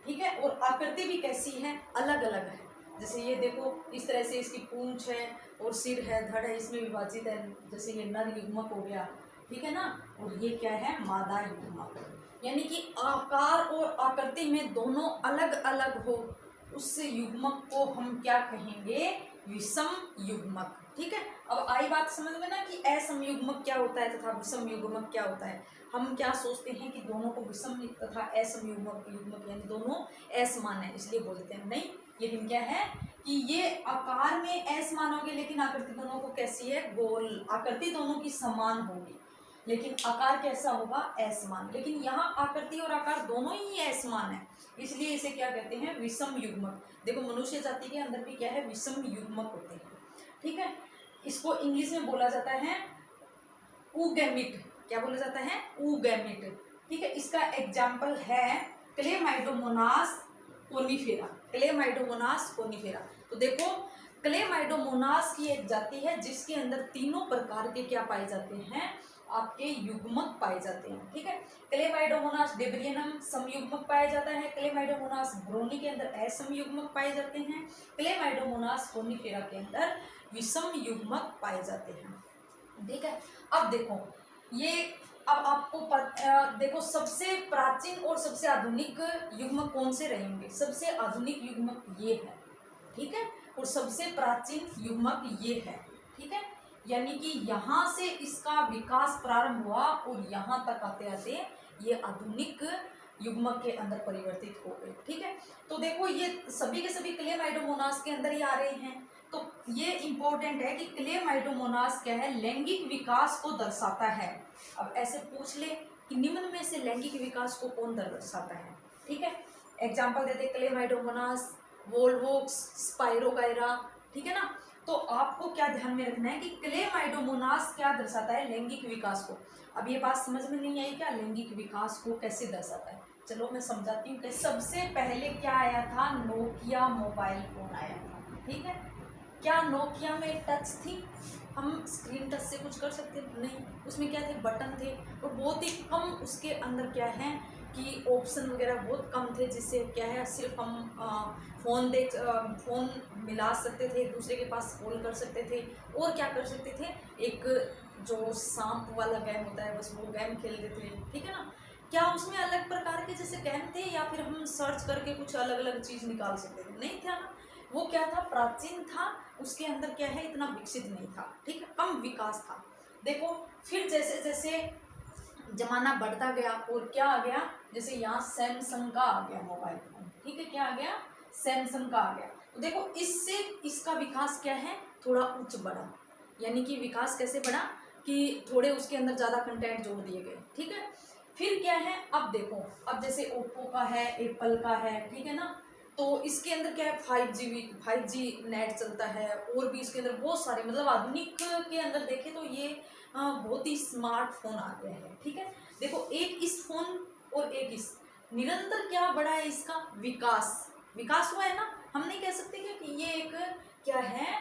ठीक है। और आकृति भी कैसी है, अलग अलग है। जैसे ये देखो, इस तरह से इसकी पूंछ है और सिर है, धड़ है, इसमें विभाजित है, जैसे ये नर युग्मक हो गया। ठीक है ना। और ये क्या है, मादा युग्मक। यानी कि आकार और आकृति में दोनों अलग अलग हो, उस युग्मक को हम क्या कहेंगे, विषम युग्मक। ठीक है। अब आई बात समझ में ना कि असमयुग्मक क्या होता है तथा विषम युग्मक क्या होता है। हम क्या सोचते हैं कि दोनों को विषम तथा असमयुग्मक युग्मक यानी दोनों असमान है इसलिए बोलते हैं, नहीं। लेकिन क्या है कि ये आकार में असमान होंगे, लेकिन आकृति दोनों को कैसी है, गोल। आकृति दोनों की समान होगी, लेकिन आकार कैसा होगा, असमान। लेकिन यहाँ आकृति और आकार दोनों ही असमान है, इसलिए इसे क्या कहते हैं, विषम युग्मक। देखो, मनुष्य जाति के अंदर भी क्या है, विषम युग्मक होते हैं। ठीक है। इसको इंग्लिश में बोला जाता है ऊगैमिट। क्या बोला जाता है, ऊगैमिट। ठीक है। इसका एग्जाम्पल है क्लेमाइडोमोनास कोनिफेरा। क्लेमाइडोमोनास कोनिफेरा। तो देखो, क्लेमाइडोमोनास की एक जाति है जिसके अंदर तीनों प्रकार के क्या पाए जाते हैं, आपके युग्मक पाए जाते हैं। ठीक है, क्लेमाइडोमोनास डेब्रियनम समयुग्मक पाया जाता है, क्लेमाइडोमोनास ब्रोनी के अंदर असमयुग्मक पाए जाते हैं, क्लेमाइडोमोनास कोनिफेरा के अंदर विषम युग्मक पाए जाते हैं। ठीक है, अब देखो ये, अब आपको देखो सबसे प्राचीन और सबसे आधुनिक युग्मक कौन से रहेंगे। सबसे आधुनिक युग्मक ये है, ठीक है, और सबसे प्राचीन युग्मक ये है। ठीक है, यानी कि यहाँ से इसका विकास प्रारंभ हुआ और यहाँ तक आते आते ये आधुनिक युग्मक के अंदर परिवर्तित हो गए। ठीक है, तो देखो ये सभी के सभी क्लेमाइडोमोनास के अंदर ही आ रहे हैं। तो ये इंपॉर्टेंट है कि क्लेमाइडोमोनास क्या है, लैंगिक विकास को दर्शाता है। अब ऐसे पूछ ले कि निम्न में से लैंगिक विकास को कौन दर्शाता है। ठीक है, एग्जाम्पल देते क्लेमाइडोमोनास, वोल्वोक्स, स्पाइरोगाइरा। ठीक है ना, तो आपको क्या ध्यान में रखना है कि क्लेमाइडोमोनास क्या दर्शाता है, लैंगिक विकास को। अब ये बात समझ में नहीं आई क्या, लैंगिक विकास को कैसे दर्शाता है। चलो मैं समझाती हूँ कि सबसे पहले क्या आया था, नोकिया मोबाइल फोन आया था। ठीक है, क्या नोकिया में टच थी, हम स्क्रीन टच से कुछ कर सकते नहीं, उसमें क्या थे, बटन थे, और बहुत ही कम उसके अंदर क्या है कि ऑप्शन वगैरह बहुत कम थे, जिससे क्या है सिर्फ हम फ़ोन मिला सकते थे, एक दूसरे के पास कॉल कर सकते थे, और क्या कर सकते थे, एक जो सांप वाला गेम होता है बस वो गेम खेलते थे। ठीक है ना, क्या उसमें अलग प्रकार के जैसे गेम थे, या फिर हम सर्च करके कुछ अलग अलग चीज़ निकाल सकते थे, नहीं था ना। वो क्या था, प्राचीन था, उसके अंदर क्या है इतना विकसित नहीं था। ठीक है, कम विकास था। देखो फिर जैसे जैसे जमाना बढ़ता गया और क्या आ गया, जैसे यहाँ सैमसंग का आ गया मोबाइल फोन। ठीक है, क्या आ गया, सैमसंग का आ गया। तो देखो इससे इसका विकास क्या है, थोड़ा उच्च बढ़ा, यानी कि विकास कैसे बढ़ा कि थोड़े उसके अंदर ज़्यादा कंटेंट जोड़ दिए गए। ठीक है, फिर क्या है, अब देखो, अब जैसे ओप्पो का है, एप्पल का है, ठीक है ना, तो इसके अंदर क्या है, 5G नेट चलता है, और भी इसके अंदर बहुत सारे, मतलब आधुनिक के अंदर देखें तो ये बहुत ही स्मार्टफोन आ गया है। ठीक है, देखो एक इस फोन और एक इस, निरंतर क्या बढ़ा है, इसका विकास हुआ है ना। हम नहीं कह सकते कि ये एक क्या है,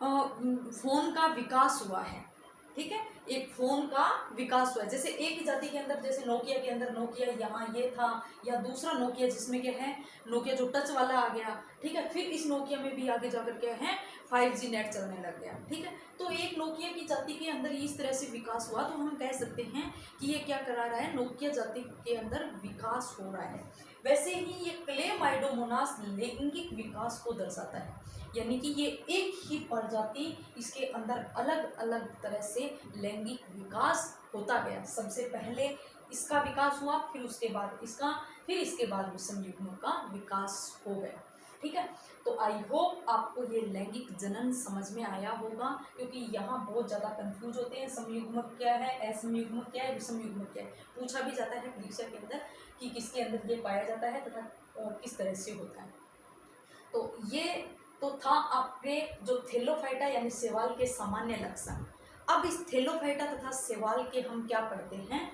फोन का विकास हुआ है। ठीक है, एक फोन का विकास हुआ है। जैसे एक ही जाति के अंदर, जैसे नोकिया के अंदर नोकिया यहाँ ये था, या दूसरा नोकिया जिसमें क्या है, नोकिया जो टच वाला आ गया। ठीक है, फिर इस नोकिया में भी आगे जाकर क्या है, 5G नेट चलने लग गया। ठीक है, तो एक नोकिया की जाति के अंदर इस तरह से विकास हुआ, तो हम कह सकते हैं कि ये क्या करा रहा है, नोकिया जाति के अंदर विकास हो रहा है। वैसे ही ये क्लेमाइडोमोनास लैंगिक विकास को दर्शाता है, यानी कि ये एक ही प्रजाति, इसके अंदर अलग अलग तरह से लैंगिक विकास होता गया। सबसे पहले इसका विकास हुआ, फिर उसके बाद इसका, फिर इसके बाद विषम युग्मों का विकास हो गया। ठीक है, तो आई होप आपको ये लैंगिक जनन समझ में आया होगा, क्योंकि यहाँ बहुत ज़्यादा कंफ्यूज होते हैं, समयुग्मक क्या है, असमयुग्मक क्या है, विषम युग्मक क्या है, पूछा भी जाता है परीक्षा के अंदर कि किसके अंदर ये पाया जाता है तथा किस तरह से होता है। तो ये तो था आपके जो थैलोफाइटा यानी शैवाल के सामान्य लक्षण। अब इस थैलोफाइटा तथा शैवाल के हम क्या पढ़ते हैं,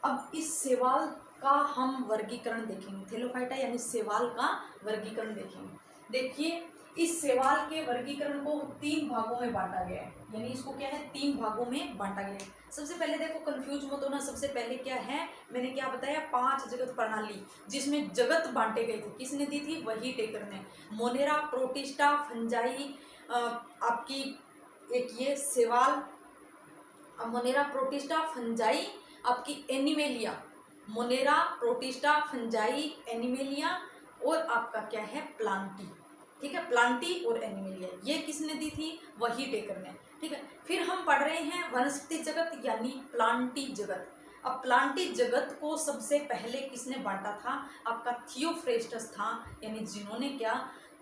अब इस शैवाल का हम वर्गीकरण देखेंगे। थैलोफाइटा यानी शैवाल का वर्गीकरण देखेंगे। देखिए इस शैवाल के वर्गीकरण को 3 भागों में बांटा गया है, यानी इसको क्या है 3 भागों में बांटा गया है। सबसे पहले देखो कंफ्यूज मत होना, सबसे पहले क्या है, मैंने क्या बताया, 5 जगत प्रणाली, जिसमें जगत बांटे गए थे, किसने दी थी, वही टेकर ने। मोनेरा, प्रोटिस्टा, फंजाई, आपकी एक ये शैवाल, मोनेरा, प्रोटिस्टा, फंजाई, आपकी animalia, Monera, protista, fungi, animalia, और आपका क्या है प्लांटी। ठीक है, प्लांटी और एनिमेलिया ये किसने दी थी, वही टेकर ने। ठीक है, फिर हम पढ़ रहे हैं वनस्पति जगत यानी प्लांटी जगत। अब प्लांटी जगत को सबसे पहले किसने बांटा था, आपका थियोफ्रेस्टस था, यानी जिन्होंने क्या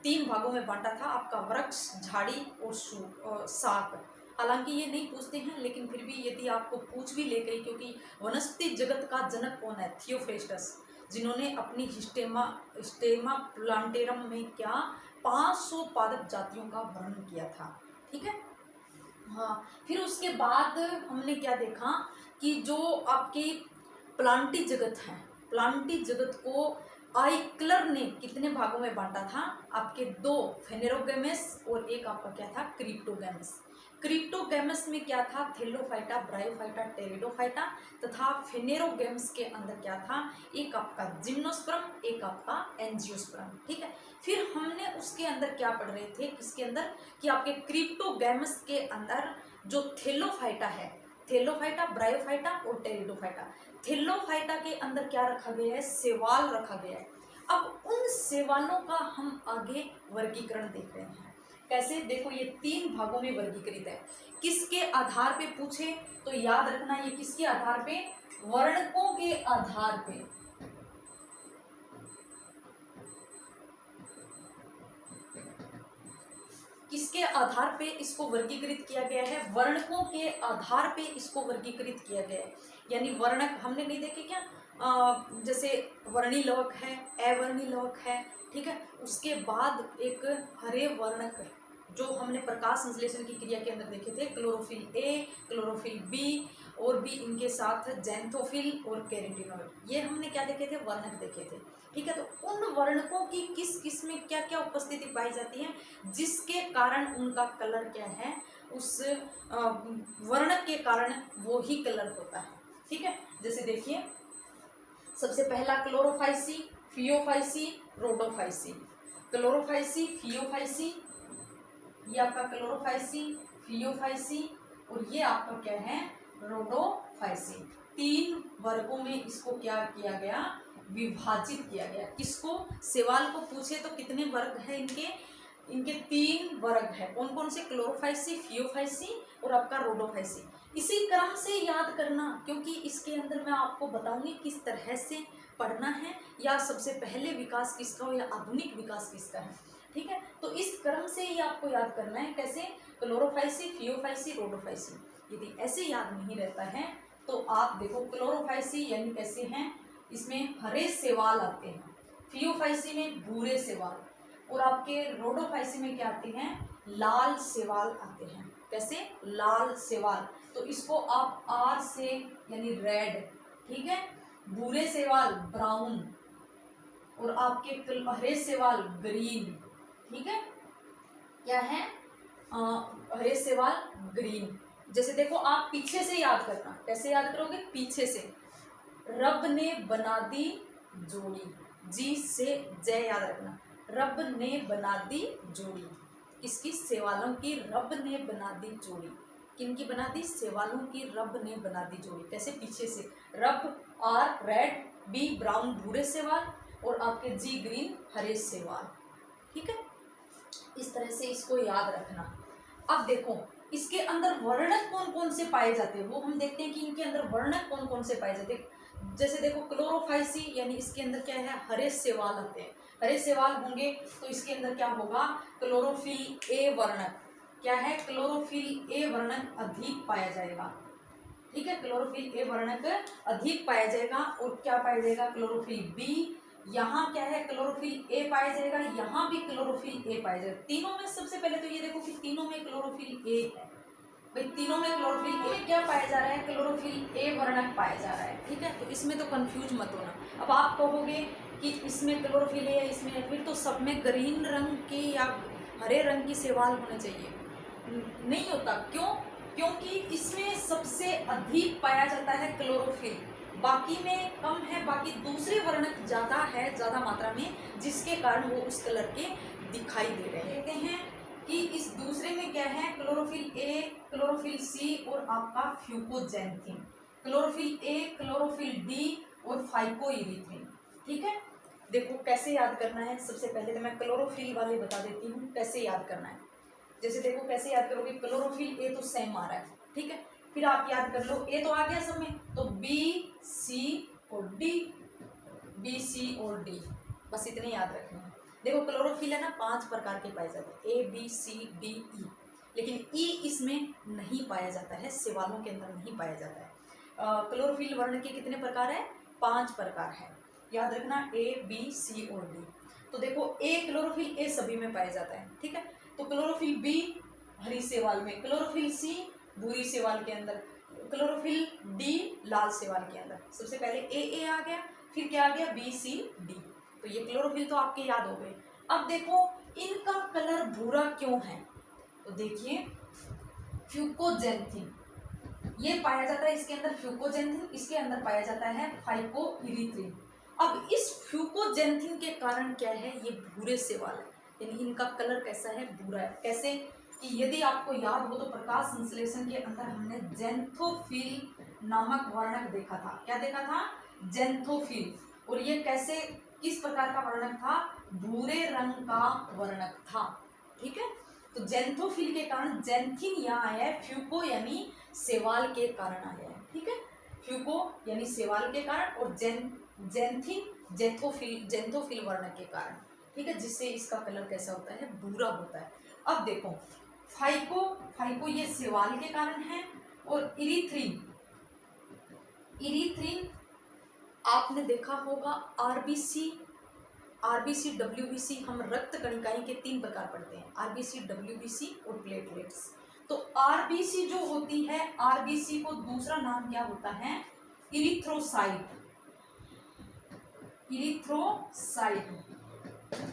3 भागों में बांटा था, आपका वृक्ष, झाड़ी और शाक। हालांकि ये नहीं पूछते हैं, लेकिन फिर भी यदि आपको पूछ भी ले गई, क्योंकि वनस्पति जगत का जनक कौन है, थियोफ्रेस्टस, जिन्होंने अपनी स्टेमा प्लांटेरम में क्या 500 पादप जातियों का वर्णन किया था। ठीक है, हाँ, फिर उसके बाद हमने क्या देखा कि जो आपकी प्लांटी जगत है, प्लांटी जगत को आइक्लर ने कितने भागों में बांटा था? आपके 2 फेनेरोगेमस और एक आपका क्या था? क्रिप्टोगेमस। क्रिप्टोगेमस में क्या था? थेलोफाइटा, ब्रायोफाइटा, टेरिडोफाइटा, तथा फेनेरोगेमस के अंदर क्या था? एक आपका जिम्नोस्पर्म, एक आपका एंजियोस्पर्म। ठीक है, फिर हमने उसके अंदर क्या पढ़ रहे थे, किसके अंदर, कि आपके क्रिप्टोगेमस के अंदर जो थेलोफाइटा है, थेलोफाइटा, ब्रायोफाइटा और टेरिडोफाइटा। थेलोफाइटा के अंदर क्या रखा गया है? सेवाल रखा गया है। अब उन सेवालों का हम आगे वर्गीकरण देख रहे हैं। कैसे? देखो, ये 3 भागों में वर्गीकृत है। किसके आधार पे पूछे तो याद रखना, ये किसके आधार पे? वर्णकों के आधार पे। किसके आधार पे इसको वर्गीकृत किया गया है? वर्णकों के आधार पे इसको वर्गीकृत किया गया है। यानी वर्णक हमने नहीं देखे क्या? जैसे वर्णी लवक है, अवर्णी लवक है, ठीक है। उसके बाद एक हरे वर्णक जो हमने प्रकाश संश्लेषण की क्रिया के अंदर देखे थे, क्लोरोफिल ए, क्लोरोफिल बी और भी इनके साथ जैंथोफिल और कैरोटीनॉइड, ये हमने क्या देखे थे? वर्णक देखे थे। ठीक है, तो उन वर्णकों की किस किस में क्या क्या उपस्थिति पाई जाती है, जिसके कारण उनका कलर क्या है, उस वर्णक के कारण वो ही कलर होता है। ठीक है, जैसे देखिए, सबसे पहला Chlorophyceae, Phaeophyceae, Rhodophyceae. Chlorophyceae, Phaeophyceae, ये आपका क्लोरोफाइसी, फियोफाइसी और ये आपका क्या है? रोडोफाइसी। 3 वर्गों में इसको क्या किया गया? विभाजित किया गया। किसको? सेवाल को पूछे तो कितने वर्ग है इनके? इनके 3 वर्ग है। कौन कौन से? क्लोरोफाइसी, फियोफाइसी और आपका रोडोफाइसी। इसी क्रम से याद करना, क्योंकि इसके अंदर मैं आपको बताऊंगी किस तरह से पढ़ना है, या सबसे पहले विकास किसका हो या आधुनिक विकास किसका है। ठीक है, तो इस क्रम से ही आपको याद करना है। कैसे? Chlorophyceae, Phaeophyceae, Rhodophyceae. यदि ऐसे याद नहीं रहता है तो आप देखो, क्लोरोफाइसी यानी कैसे हैं, इसमें हरे सेवाल आते हैं, फियोफाइसी में भूरे सेवाल, और आपके रोडोफाइसी में क्या आते हैं? लाल सेवाल आते हैं। कैसे? लाल सेवाल। तो इसको आप आर से यानी रेड, ठीक है, भूरे सेवाल ब्राउन और आपके हरे सेवाल ग्रीन। ठीक है, क्या है? हरे सेवाल ग्रीन। जैसे देखो, आप पीछे से याद करना। कैसे याद करोगे? पीछे से। रब ने बना दी जोड़ी, जी से जय याद रखना। रब ने बना दी जोड़ी, किसकी? सेवालों की। रब ने बना दी जोड़ी, किनकी बना दी? सेवालों की। रब ने बना दी जोड़ी। कैसे? पीछे से। रब, आर रेड, बी ब्राउन भूरे सेवाल और आपके जी ग्रीन हरे सेवाल। ठीक है, इस तरह से इसको याद रखना। अब देखो, इसके अंदर वर्णक कौन कौन से पाए जाते हैं वो हम देखते हैं कि इनके अंदर वर्णक कौन कौन से पाए जाते हैं। जैसे देखो, क्लोरोफाइसी यानी इसके अंदर क्या है? हरे सेवाल आते हैं। हरे सेवाल होंगे तो इसके अंदर क्या होगा? क्लोरोफिल ए वर्णक। क्या है? क्लोरोफिल ए वर्णक अधिक पाया जाएगा। ठीक है, क्लोरोफिल ए वर्णक अधिक पाया जाएगा। और क्या पाया जाएगा? Chlorophyll b. यहाँ क्या है? क्लोरोफिल ए पाया जाएगा। यहाँ भी क्लोरोफिल ए पाया जाएगा। तीनों में सबसे पहले तो ये देखो कि तीनों में क्लोरोफिल ए है। भाई, तीनों में क्लोरोफिल ए क्या पाया जा रहा है? क्लोरोफिल ए वर्णक पाया जा रहा है। ठीक है, तो इसमें तो कंफ्यूज मत होना। अब आप कहोगे कि इसमें क्लोरोफिल ए है, इसमें, फिर तो सब में ग्रीन रंग की या हरे रंग की सेवाल होने चाहिए। नहीं होता। क्यों? क्योंकि इसमें सबसे अधिक पाया जाता है क्लोरोफिल, बाकी में कम है। बाकी दूसरे वर्णक ज़्यादा है, ज़्यादा मात्रा में, जिसके कारण वो उस कलर के दिखाई दे रहे हैं। कहते हैं कि इस दूसरे में क्या है? क्लोरोफिल ए, क्लोरोफिल सी और आपका फ्यूकोजैंथिन। क्लोरोफिल ए, क्लोरोफिल डी और फाइकोइरिथ्रिन। ठीक है, देखो कैसे याद करना है। सबसे पहले तो मैं क्लोरोफिल वाले बता देती हूँ कैसे याद करना है। जैसे देखो, कैसे याद करोगे? क्लोरोफिल ए तो सेम आ रहा है, ठीक है, फिर आप याद कर लो, ए तो आ गया सब में, तो बी, सी और डी, बी, सी और डी, बस इतने याद रखने हैं। देखो, क्लोरोफिल है ना, 5 प्रकार के पाए जाते हैं, A B C D E, लेकिन ई इसमें नहीं पाया जाता है, सेवालों के अंदर नहीं पाया जाता है। क्लोरोफिल वर्ण के कितने प्रकार है? 5 प्रकार है, याद रखना, ए बी सी और डी। तो देखो, ए क्लोरोफिल ए सभी में पाया जाता है, ठीक है, तो क्लोरोफिल बी हरी सेवाल में, क्लोरोफिल सी भूरी सेवाल के अंदर, क्लोरोफिल डी लाल सेवाल के अंदर। सबसे पहले ए आ गया, फिर क्या आ गया? B C D. तो ये क्लोरोफिल तो आपके याद हो गए। अब देखो इनका कलर भूरा क्यों है, तो देखिए फ्यूकोजेंथिन ये पाया जाता है इसके अंदर, फ्यूकोजेंथिन इसके अंदर पाया जाता है फाइकोइरिथ्रिन। अब इस फ्यूकोजेंथिन के कारण क्या है, ये भूरे से वाल है, यानी इनका कलर कैसा है, भूरा है। कैसे कि यदि आपको याद हो तो प्रकाश संश्लेषण के अंदर हमने जेंथोफिल नामक वर्णक देखा था। क्या देखा था, जेंथोफिल। और ये कैसे, किस प्रकार का वर्णक था, भूरे रंग का वर्णक था। ठीक है, तो जेंथोफिल के कारण जेंथिन यहाँ आया है, फ्यूको यानी सेवाल के कारण आया है। ठीक है, फ्यूको यानी सेवाल के कारण और जेंथिन जेंथोफिल वर्णक के कारण। ठीक है, जिससे इसका कलर कैसा होता है, भूरा होता है। अब देखो फाइको ये सेवाल के कारण है, और इरिथ्रिन आपने देखा होगा आरबीसी डब्ल्यूबीसी, हम रक्त कणिकाएं के 3 प्रकार पढ़ते हैं, आरबीसी, डब्ल्यूबीसी और प्लेटलेट्स। तो आरबीसी जो होती है, आरबीसी को दूसरा नाम क्या होता है, इरिथ्रोसाइट।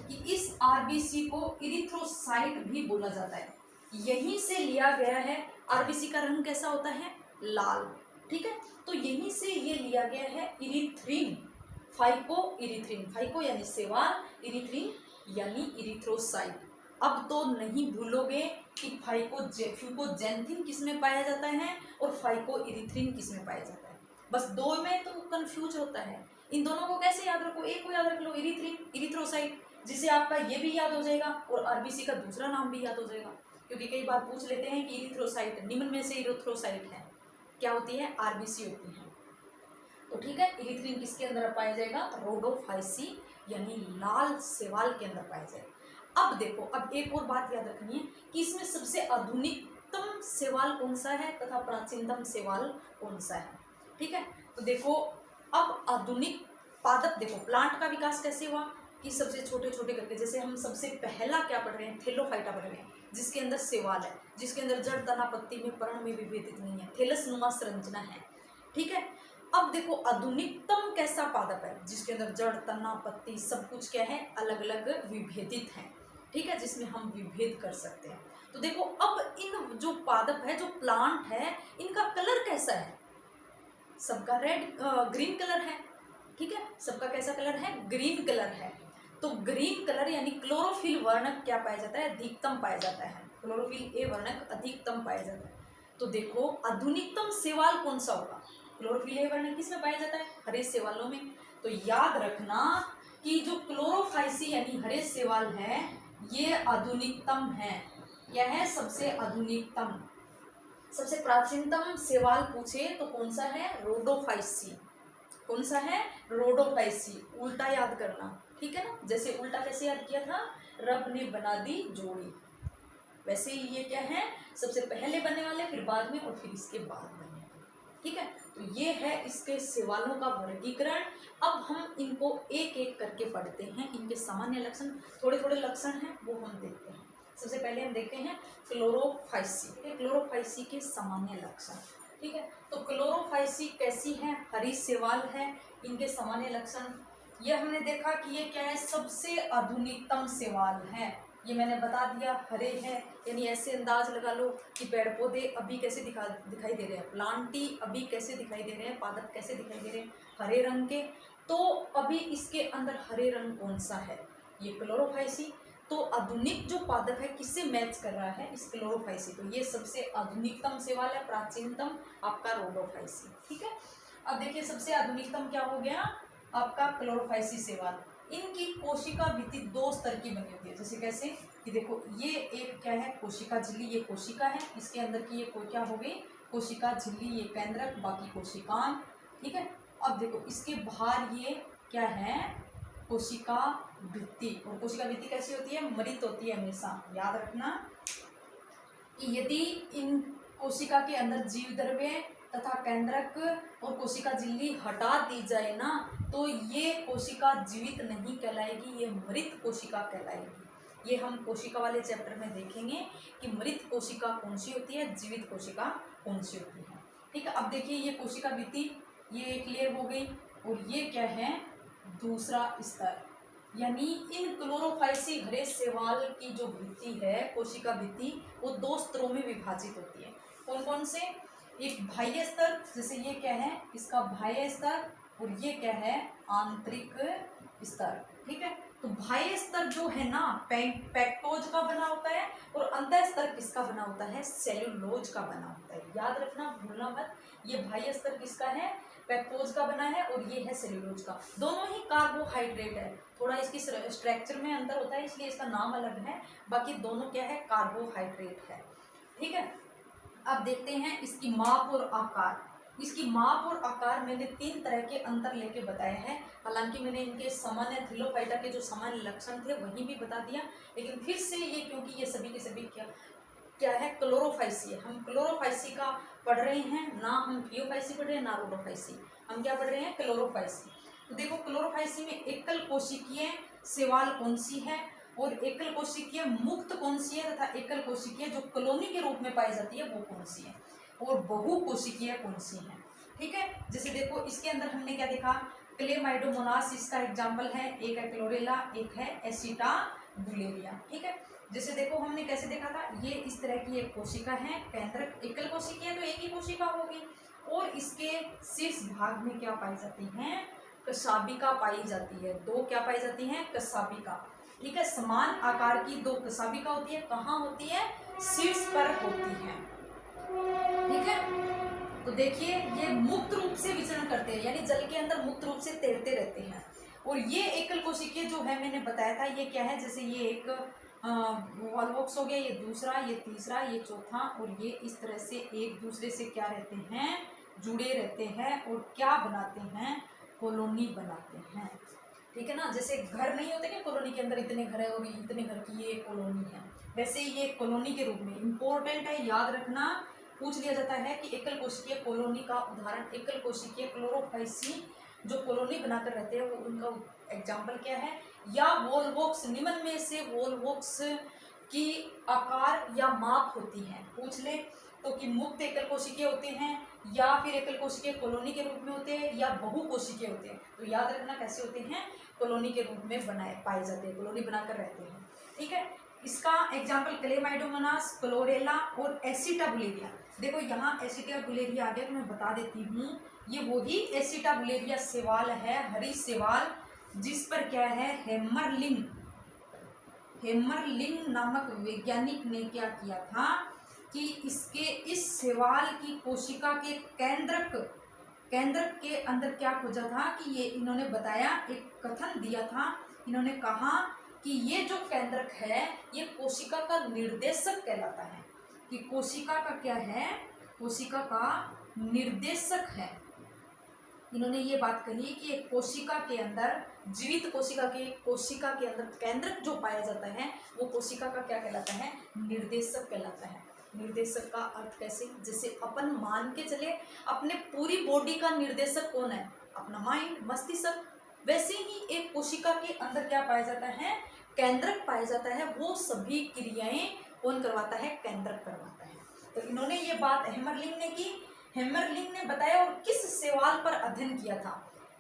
कि इस आरबीसी को इरिथ्रोसाइट भी बोला जाता है, यहीं से लिया गया है। आरबीसी का रंग कैसा होता है, लाल। ठीक है, तो यहीं से ये लिया गया है इरिथ्रिन, फाइको यानी सेवाल, इरिथ्रिन यानी इरिथ्रोसाइट। अब तो नहीं भूलोगे कि फ्यूकोजेंथिन किस में पाया जाता है और फाइकोइरिथ्रिन किस में पाया जाता है। बस दो में तो कंफ्यूज होता है, इन दोनों को कैसे याद रखो, एक को याद रख लो इरिथ्रिन, इरिथ्रोसाइट, जिससे आपका ये भी याद हो जाएगा और आरबीसी का दूसरा नाम भी याद हो जाएगा। क्योंकि कई बार पूछ लेते हैं कि इरिथ्रोसाइट निम्न में से इरिथ्रोसाइट है, क्या होती है, आरबीसी होती है। तो ठीक है, इरिथ्रिन किसके अंदर पाया जाएगा, रोडोफाइसी यानी लाल सेवाल के अंदर पाया जाएगा। अब देखो, अब एक और बात याद रखनी है कि इसमें सबसे आधुनिकतम सेवाल कौन सा है तथा प्राचीनतम सेवाल कौन सा है। ठीक है, तो देखो अब आधुनिक पादप, देखो प्लांट का विकास कैसे हुआ कि सबसे छोटे छोटे करके, जैसे हम सबसे पहला क्या पढ़ रहे हैं, थेलोफाइटा पढ़ रहे हैं, जिसके अंदर सेवाल है, जिसके अंदर जड़, तना, पत्ती में, पर्ण में विभेदित नहीं है, थैलस नुमा संरचना है। ठीक है, अब देखो आधुनिकतम कैसा पादप है, जिसके अंदर जड़, तना, पत्ती सब कुछ क्या है, अलग अलग विभेदित है। ठीक है, जिसमें हम विभेद कर सकते हैं। तो देखो अब इन जो पादप है, जो प्लांट है, इनका कलर कैसा है, सबका ग्रीन कलर है। ठीक है, सबका कैसा कलर है, ग्रीन कलर है। तो ग्रीन कलर यानी क्लोरोफिल वर्णक क्या पाया जाता है, अधिकतम पाया जाता है, क्लोरोफिल ए वर्णक अधिकतम पाया जाता है। तो देखो आधुनिकतम सेवाल कौन सा होगा, क्लोरोफिल ए वर्णक किसमें पाया जाता है, हरे सेवालों में। तो याद रखना कि जो क्लोरोफाइसी यानी हरे सेवाल है, ये आधुनिकतम है। क्या है, सबसे आधुनिकतम। सबसे प्राचीनतम सेवाल पूछे तो कौन सा है, रोडोफाइसी। कौन सा है, रोडोफाइसी। उल्टा याद करना, ठीक है ना, जैसे उल्टा कैसे याद किया था, रब ने बना दी जोड़ी, वैसे ही ये क्या है, सबसे पहले बनने वाले, फिर बाद में, और फिर इसके बाद बनने वाले। ठीक है, तो ये है इसके सेवालों का वर्गीकरण। अब हम इनको एक एक करके पढ़ते हैं, इनके सामान्य लक्षण, थोड़े थोड़े लक्षण हैं वो हम देखते हैं। सबसे पहले हम देखते हैं क्लोरोफाइसी। क्लोरोफाइसी के सामान्य लक्षण। ठीक है, तो क्लोरोफाइसी कैसी है, हरी सेवाल है। इनके सामान्य लक्षण, ये हमने देखा कि ये क्या है, सबसे आधुनिकतम सेवाल है। ये मैंने बता दिया, हरे हैं, यानी ऐसे अंदाज लगा लो कि पेड़ पौधे अभी कैसे दिखाई दे रहे हैं, प्लांटी अभी कैसे दिखाई दे रहे हैं, पादप कैसे दिखाई दे रहे हैं, हरे रंग के। तो अभी इसके अंदर हरे रंग कौन सा है, ये क्लोरोफाइसी। तो आधुनिक जो पादप है किससे मैच कर रहा है, इस क्लोरोफाइसी। तो ये सबसे आधुनिकतम सेवाल है, प्राचीनतम आपका रोडोफाइसी। ठीक है, अब देखिए सबसे आधुनिकतम क्या हो गया, आपका क्लोरोफाइसी सेवाल। इनकी कोशिका भित्ति 2 स्तर की बनी होती है। जैसे कैसे कि देखो ये एक क्या है, कोशिका झिल्ली, ये कोशिका है, इसके अंदर की ये क्या हो गई, कोशिका झिल्ली, ये केंद्रक, बाकी कोशिकांग। ठीक है, अब देखो इसके बाहर ये क्या है, कोशिका भित्ति। और कोशिका भित्ति कैसी होती है, मृत होती है हमेशा। याद रखना कि यदि इन कोशिका के अंदर जीव द्रव्य तथा केंद्रक और कोशिका झिल्ली हटा दी जाए ना, तो ये कोशिका जीवित नहीं कहलाएगी, ये मृत कोशिका कहलाएगी। ये हम कोशिका वाले चैप्टर में देखेंगे कि मृत कोशिका कौन सी होती है, जीवित कोशिका कौन सी होती है। ठीक है, अब देखिए ये कोशिका भित्ति, ये क्लियर हो गई। और ये क्या है, दूसरा स्तर, यानी इन क्लोरोफाइसी हरे शैवाल की जो भित्ति है, कोशिका भित्ति, वो दो स्तरों में विभाजित होती है। कौन कौन से? एक बाह्य स्तर, जैसे ये क्या है, इसका बाह्य स्तर, और ये क्या है, आंतरिक स्तर। ठीक है, तो बाह्य स्तर जो है ना पेक्टोज का बना होता है, और अंतः स्तर किसका बना होता है, सेल्यूलोज का बना होता है। याद रखना, भूलना मत, ये बाह्य स्तर किसका है, पेक्टोज का बना है, और ये है सेल्यूलोज का। दोनों ही कार्बोहाइड्रेट है, थोड़ा इसकी स्ट्रक्चर में अंतर होता है इसलिए इसका नाम अलग है, बाकी दोनों क्या है, कार्बोहाइड्रेट है। ठीक है, अब देखते हैं इसकी माप और आकार। इसकी माप और आकार मैंने 3 तरह के अंतर लेके बताया है, हालांकि मैंने इनके सामान्य थैलोफाइटा के जो सामान्य लक्षण थे वहीं भी बता दिया, लेकिन फिर से ये, क्योंकि ये सभी के सभी क्या है, क्लोरोफाइसी है, हम क्लोरोफाइसी का पढ़ रहे हैं, ना हम थियोफाइसी पढ़ रहे हैं, ना रोडोफाइसी, हम क्या पढ़ रहे हैं, क्लोरोफाइसी। तो देखो, क्लोरोफाइसी में एकल कोशिकीय शैवाल कौन सी है, और एकल कोशिकीय मुक्त कौन सी है, तथा एकल कोशिकीय जो कॉलोनी के रूप में पाई जाती है वो कौन सी है, और बहु कोशिकीय कौन सी है। ठीक है, जैसे देखो इसके अंदर हमने क्या देखा, क्लेमाइडोमोनास इसका एग्जाम्पल है, एक है क्लोरेला, एक है एसिटाबुलेरिया। ठीक है, जैसे देखो हमने कैसे देखा था, ये इस तरह की एक कोशिका है, केंद्रक एकल कोशिकीय तो एक ही कोशिका होगी, और इसके शीर्ष भाग में क्या पाई जाती हैं, कशाबिका पाई जाती है, दो क्या पाई जाती हैं, कशाबिका। ठीक है, समान आकार की दो कशाबिका होती है, कहाँ होती है, शीर्ष पर होती है। ठीक है, तो देखिए ये मुक्त रूप से विचरण करते हैं, यानी जल के अंदर मुक्त रूप से तैरते रहते हैं। और ये एकल कोशिकीय जो है मैंने बताया था, ये क्या है, जैसे ये एक वॉलवॉक्स हो गया, ये दूसरा, ये तीसरा, ये चौथा, और ये इस तरह से एक दूसरे से क्या रहते हैं, जुड़े रहते हैं, और क्या बनाते हैं, कॉलोनी बनाते हैं। ठीक है ना, जैसे घर नहीं होते क्या कॉलोनी के अंदर, इतने घर है और इतने घर की ये कॉलोनी है, वैसे ये कॉलोनी के रूप में इंपॉर्टेंट है, याद रखना, पूछ लिया जाता है कि एकल कोशिकीय कॉलोनी का उदाहरण, एकल कोशिकीय क्लोरोफाइसी जो कॉलोनी बनाकर रहते हैं वो उनका एग्जाम्पल क्या है, या वॉलवॉक्स, निम्न में से वॉलवॉक्स की आकार या माप होती है, पूछ ले तो कि मुक्त एकल कोशिकीय होते हैं, या फिर एकल कोशिकीय कॉलोनी के रूप में होते हैं, या बहु कोशिकीय होते हैं। तो याद रखना कैसे होते हैं, कॉलोनी के रूप में पाए जाते हैं, कॉलोनी बनाकर रहते हैं। ठीक है, इसका एग्जाम्पल क्लेमाइडोमोनास, क्लोरेला और एसिटाबुलेरिया। देखो यहाँ एसिटाबुलेरिया आ गया तो मैं बता देती हूँ, ये वही एसिटाबुलेरिया शैवाल है, हरी शैवाल, जिस पर क्या है, हेमरलिंग नामक वैज्ञानिक ने क्या किया था कि इसके इस शैवाल की कोशिका के केंद्रक के अंदर क्या खोजा था कि ये इन्होंने बताया, एक कथन दिया था, इन्होंने कहा कि ये जो केंद्रक है ये कोशिका का निर्देशक कहलाता है, कि कोशिका का क्या है, कोशिका का निर्देशक है। इन्होंने ये बात कही कि एक कोशिका के अंदर, जीवित कोशिका के अंदर केंद्रक जो पाया जाता है वो कोशिका का क्या कहलाता है, निर्देशक कहलाता है। निर्देशक का अर्थ कैसे, जैसे अपन मान के चले अपने पूरी बॉडी का निर्देशक कौन है, अपना माइंड, मस्तिष्क, वैसे ही एक कोशिका के अंदर क्या पाया जाता है, केंद्रक पाया जाता है, वो सभी क्रियाएं कौन करवाता है, केंद्रक करवाता है। तो इन्होंने ये बात हेमरलिंग ने की, हेमरलिंग ने बताया, और किस शैवाल पर अध्ययन किया था,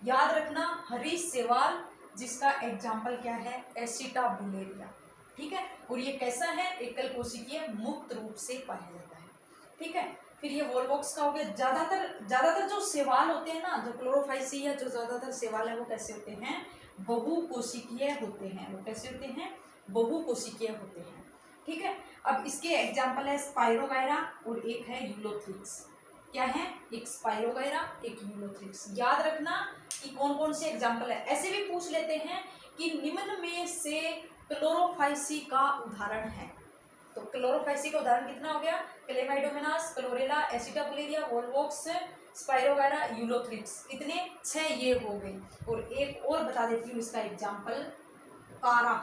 याद रखना, हरी शैवाल, जिसका एग्जाम्पल क्या है, एसिटाबुलेरिया। ठीक है, और ये कैसा है, एकल कोशिकीय, मुक्त रूप से पाया जाता है। ठीक है, फिर ये वॉलवॉक्स का हो गया। ज्यादातर जो शैवाल होते हैं ना, जो क्लोरोफाइसी या जो ज्यादातर शैवाल है वो कैसे होते हैं, बहुकोशिकीय होते हैं। वो कैसे होते हैं, बहुकोशिकीय होते हैं। ठीक है, अब इसके एग्जाम्पल है स्पाइरोगायरा और एक है यूलोथ्रिक्स। क्या है, एक स्पाइरोगायरा, एक यूलोथ्रिक्स। याद रखना कि कौन कौन से एग्जाम्पल है। ऐसे भी पूछ लेते हैं कि निम्न में से क्लोरोफाइसी का उदाहरण है, तो क्लोरोफाइसी का उदाहरण कितना हो गया, chlamydomonas, chlorella, acetabularia, volvox, spirogyra, ulothrix, कितने, 6 ये हो गए। और एक और बता देती हूँ इसका एग्जाम्पल, कारा।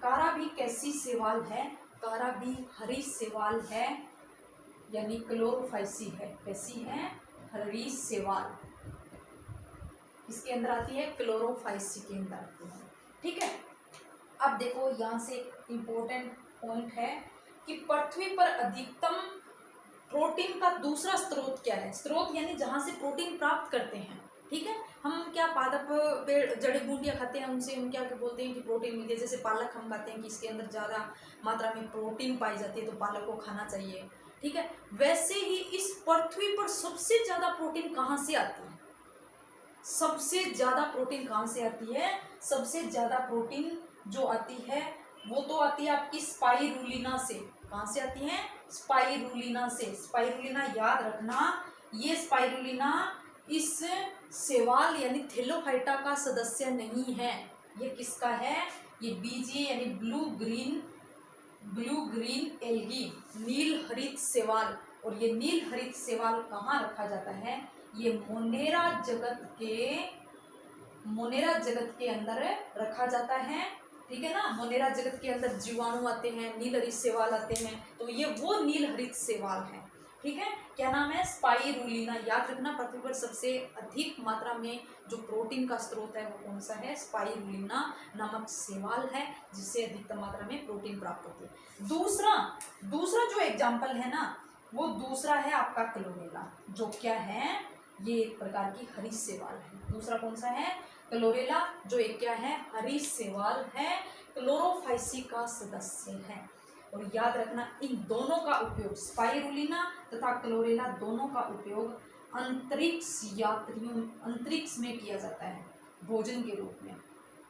कारा भी कैसी शैवाल है, कारा भी हरी शैवाल है, यानी क्लोरोफाइसी है। कैसी है, हरी शैवाल, इसके अंदर आती है, क्लोरोफाइसी के अंदर आती है। ठीक है, अब देखो यहाँ से इम्पोर्टेंट पॉइंट है कि पृथ्वी पर अधिकतम प्रोटीन का दूसरा स्रोत क्या है, स्रोत यानी जहाँ से प्रोटीन प्राप्त करते हैं। ठीक है, हम क्या पादप पेड़ जड़ी बूटियाँ खाते हैं, उनसे हम क्या बोलते हैं कि प्रोटीन मिलती है। जैसे पालक हम खाते हैं कि इसके अंदर ज़्यादा मात्रा में प्रोटीन पाई जाती है, तो पालक को खाना चाहिए, ठीक है। वैसे ही इस पृथ्वी पर सबसे ज़्यादा प्रोटीन कहाँ से आती है? सबसे ज़्यादा प्रोटीन कहाँ से आती है? सबसे ज़्यादा प्रोटीन जो आती है वो तो आती है आपकी स्पाइरुलिना से। कहाँ से आती है? स्पाइरुलिना से। स्पाइरुलिना याद रखना, ये स्पाइरुलिना इस शैवाल यानी थैलोफाइटा का सदस्य नहीं है। ये किसका है? ये बीजीए यानी ब्लू ग्रीन एल्गी, नील हरित शैवाल। और ये नील हरित शैवाल कहाँ रखा जाता है? ये मोनेरा जगत के अंदर रखा जाता है, ठीक है ना। मोनेरा जगत के अंदर जीवाणु आते हैं, नील हरित शैवाल आते हैं, तो ये वो नील हरित शैवाल है, ठीक है। क्या नाम है? स्पाइरुलिना। याद रखना, पृथ्वी पर सबसे अधिक मात्रा में जो प्रोटीन का स्रोत है वो कौन सा है? स्पाइरुलिना नामक शैवाल है, जिससे अधिकतम मात्रा में प्रोटीन प्राप्त होती है। दूसरा जो एग्जाम्पल है ना, वो दूसरा है आपका क्लोरेला, जो क्या है? ये एक प्रकार की हरित शैवाल है। दूसरा कौन सा है? क्लोरेला, जो एक क्या है? हरित शैवाल है, क्लोरोफाइसी का सदस्य है। और याद रखना, इन दोनों का उपयोग, स्पाइरुलिना तथा क्लोरेला, दोनों का उपयोग अंतरिक्ष में किया जाता है, भोजन के रूप में।